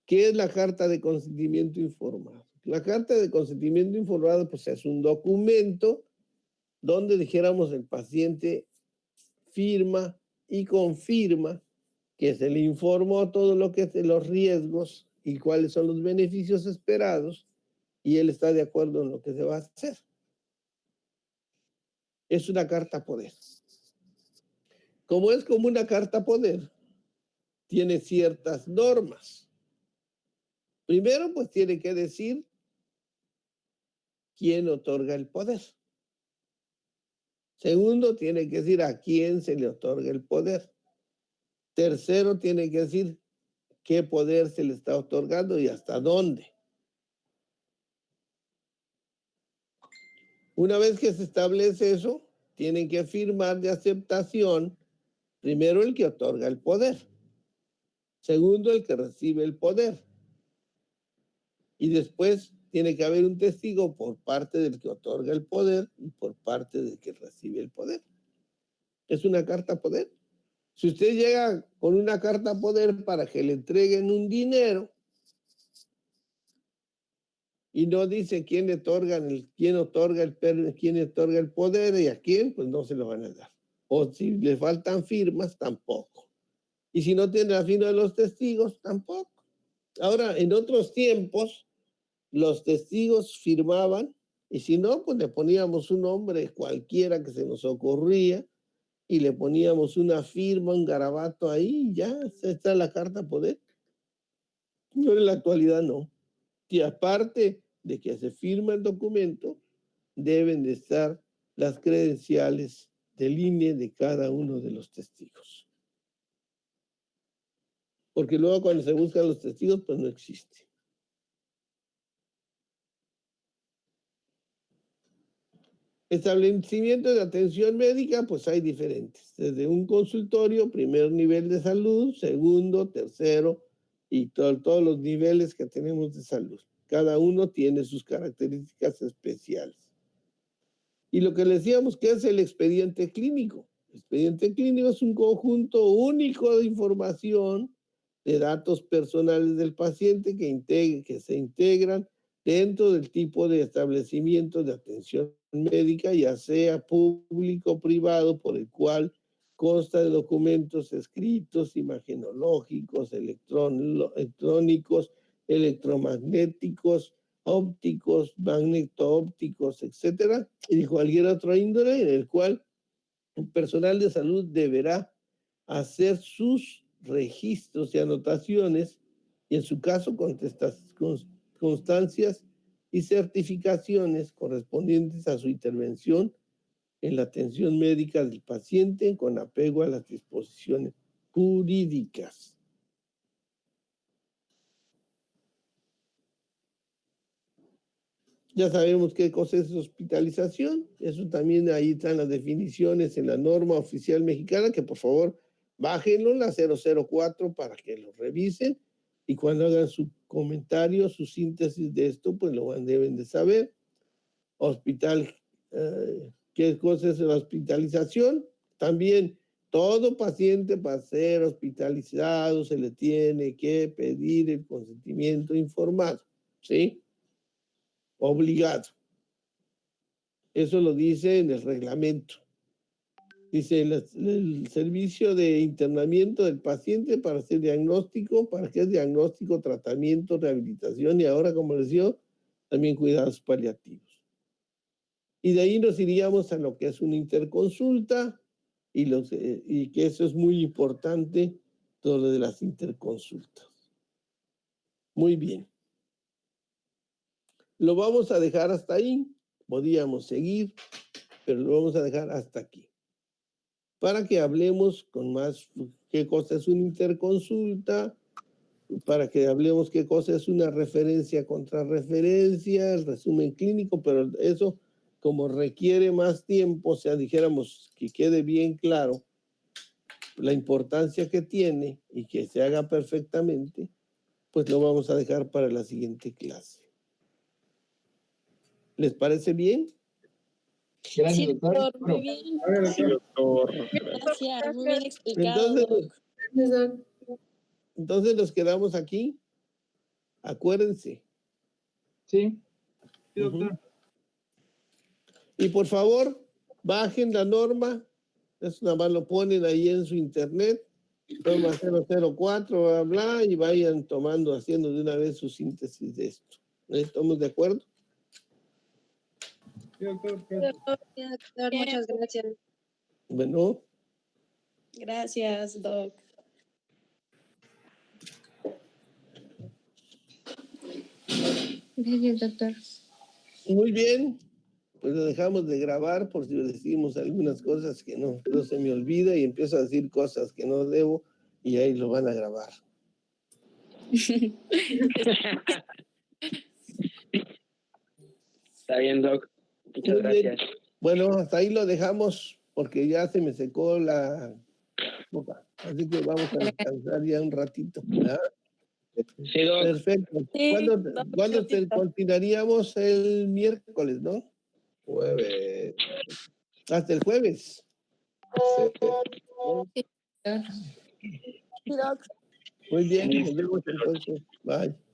¿Qué es la carta de consentimiento informado? La carta de consentimiento informado, pues es un documento donde, dijéramos, el paciente firma y confirma que se le informó todo lo que es de los riesgos y cuáles son los beneficios esperados, y él está de acuerdo en lo que se va a hacer. Es una carta poder. Como es como una carta poder, tiene ciertas normas. Primero, pues tiene que decir quién otorga el poder. Segundo, tiene que decir a quién se le otorga el poder. Tercero, tiene que decir qué poder se le está otorgando y hasta dónde. Una vez que se establece eso, tienen que firmar de aceptación, primero el que otorga el poder, segundo el que recibe el poder, Y después tiene que haber un testigo por parte del que otorga el poder y por parte del que recibe el poder. Es una carta poder. Si usted llega con una carta poder para que le entreguen un dinero y no dice quién otorga el poder y a quién, pues no se lo van a dar. O si le faltan firmas, tampoco. Y si no tiene la firma de los testigos, tampoco. Ahora, en otros tiempos, los testigos firmaban y si no, pues le poníamos un nombre cualquiera que se nos ocurría y le poníamos una firma, un garabato ahí y ya, está la carta poder. Pero en la actualidad no. Y aparte de que se firma el documento, deben de estar las credenciales del INE de cada uno de los testigos. Porque luego cuando se buscan los testigos, pues no existe. Establecimiento de atención médica, pues hay diferentes. Desde un consultorio, primer nivel de salud, segundo, tercero, y todos los niveles que tenemos de salud. Cada uno tiene sus características especiales. Y lo que le decíamos que es el expediente clínico. El expediente clínico es un conjunto único de información, de datos personales del paciente que se integran dentro del tipo de establecimiento de atención médica, ya sea público o privado, por el cual consta de documentos escritos, imagenológicos, electrónicos, electromagnéticos, ópticos, magneto-ópticos, etcétera, y de cualquier otra índole en el cual el personal de salud deberá hacer sus registros y anotaciones y en su caso constancias y certificaciones correspondientes a su intervención en la atención médica del paciente con apego a las disposiciones jurídicas. Ya sabemos qué cosa es hospitalización, eso también ahí están las definiciones en la norma oficial mexicana, que por favor bájenlo, la 004, para que lo revisen y cuando hagan su comentario, su síntesis de esto, pues lo deben de saber. ¿Qué cosa es la hospitalización? También todo paciente para ser hospitalizado se le tiene que pedir el consentimiento informado, ¿sí? Obligado. Eso lo dice en el reglamento. Dice el servicio de internamiento del paciente para hacer diagnóstico, para que es diagnóstico, tratamiento, rehabilitación y ahora, como les digo, también cuidados paliativos. Y de ahí nos iríamos a lo que es una interconsulta y que eso es muy importante, todo lo de las interconsultas. Muy bien. Lo vamos a dejar hasta ahí. Podríamos seguir, pero lo vamos a dejar hasta aquí. Para que hablemos con más qué cosa es una interconsulta, para que hablemos qué cosa es una referencia contra referencia, el resumen clínico, pero eso como requiere más tiempo, o sea, dijéramos que quede bien claro la importancia que tiene y que se haga perfectamente, pues lo vamos a dejar para la siguiente clase. ¿Les parece bien? Gracias, Sí, doctor. doctor, muy bien. Sí, doctor. Gracias, muy bien explicado, Entonces nos quedamos aquí. Acuérdense. Sí. Sí, doctor. Y por favor, bajen la norma. Eso nada más lo ponen ahí en su internet. Norma 004, bla, bla, y vayan tomando, haciendo de una vez su síntesis de esto. ¿Estamos de acuerdo? Sí, doctor. Doctor, muchas gracias. Bueno. Gracias, doc. Gracias, doctor. Muy bien. Pues lo dejamos de grabar por si decimos algunas cosas que no se me olvida y empiezo a decir cosas que no debo y ahí lo van a grabar. Está bien, Doc. Muchas gracias. Bueno, hasta ahí lo dejamos porque ya se me secó la boca. Así que vamos a descansar ya un ratito, ¿verdad? Sí, Doc. Perfecto. Sí, ¿Cuándo continuaríamos el miércoles, no? Jueves. Hasta el jueves. Sí, Doc. Muy bien, Sí. nos vemos entonces. Bye.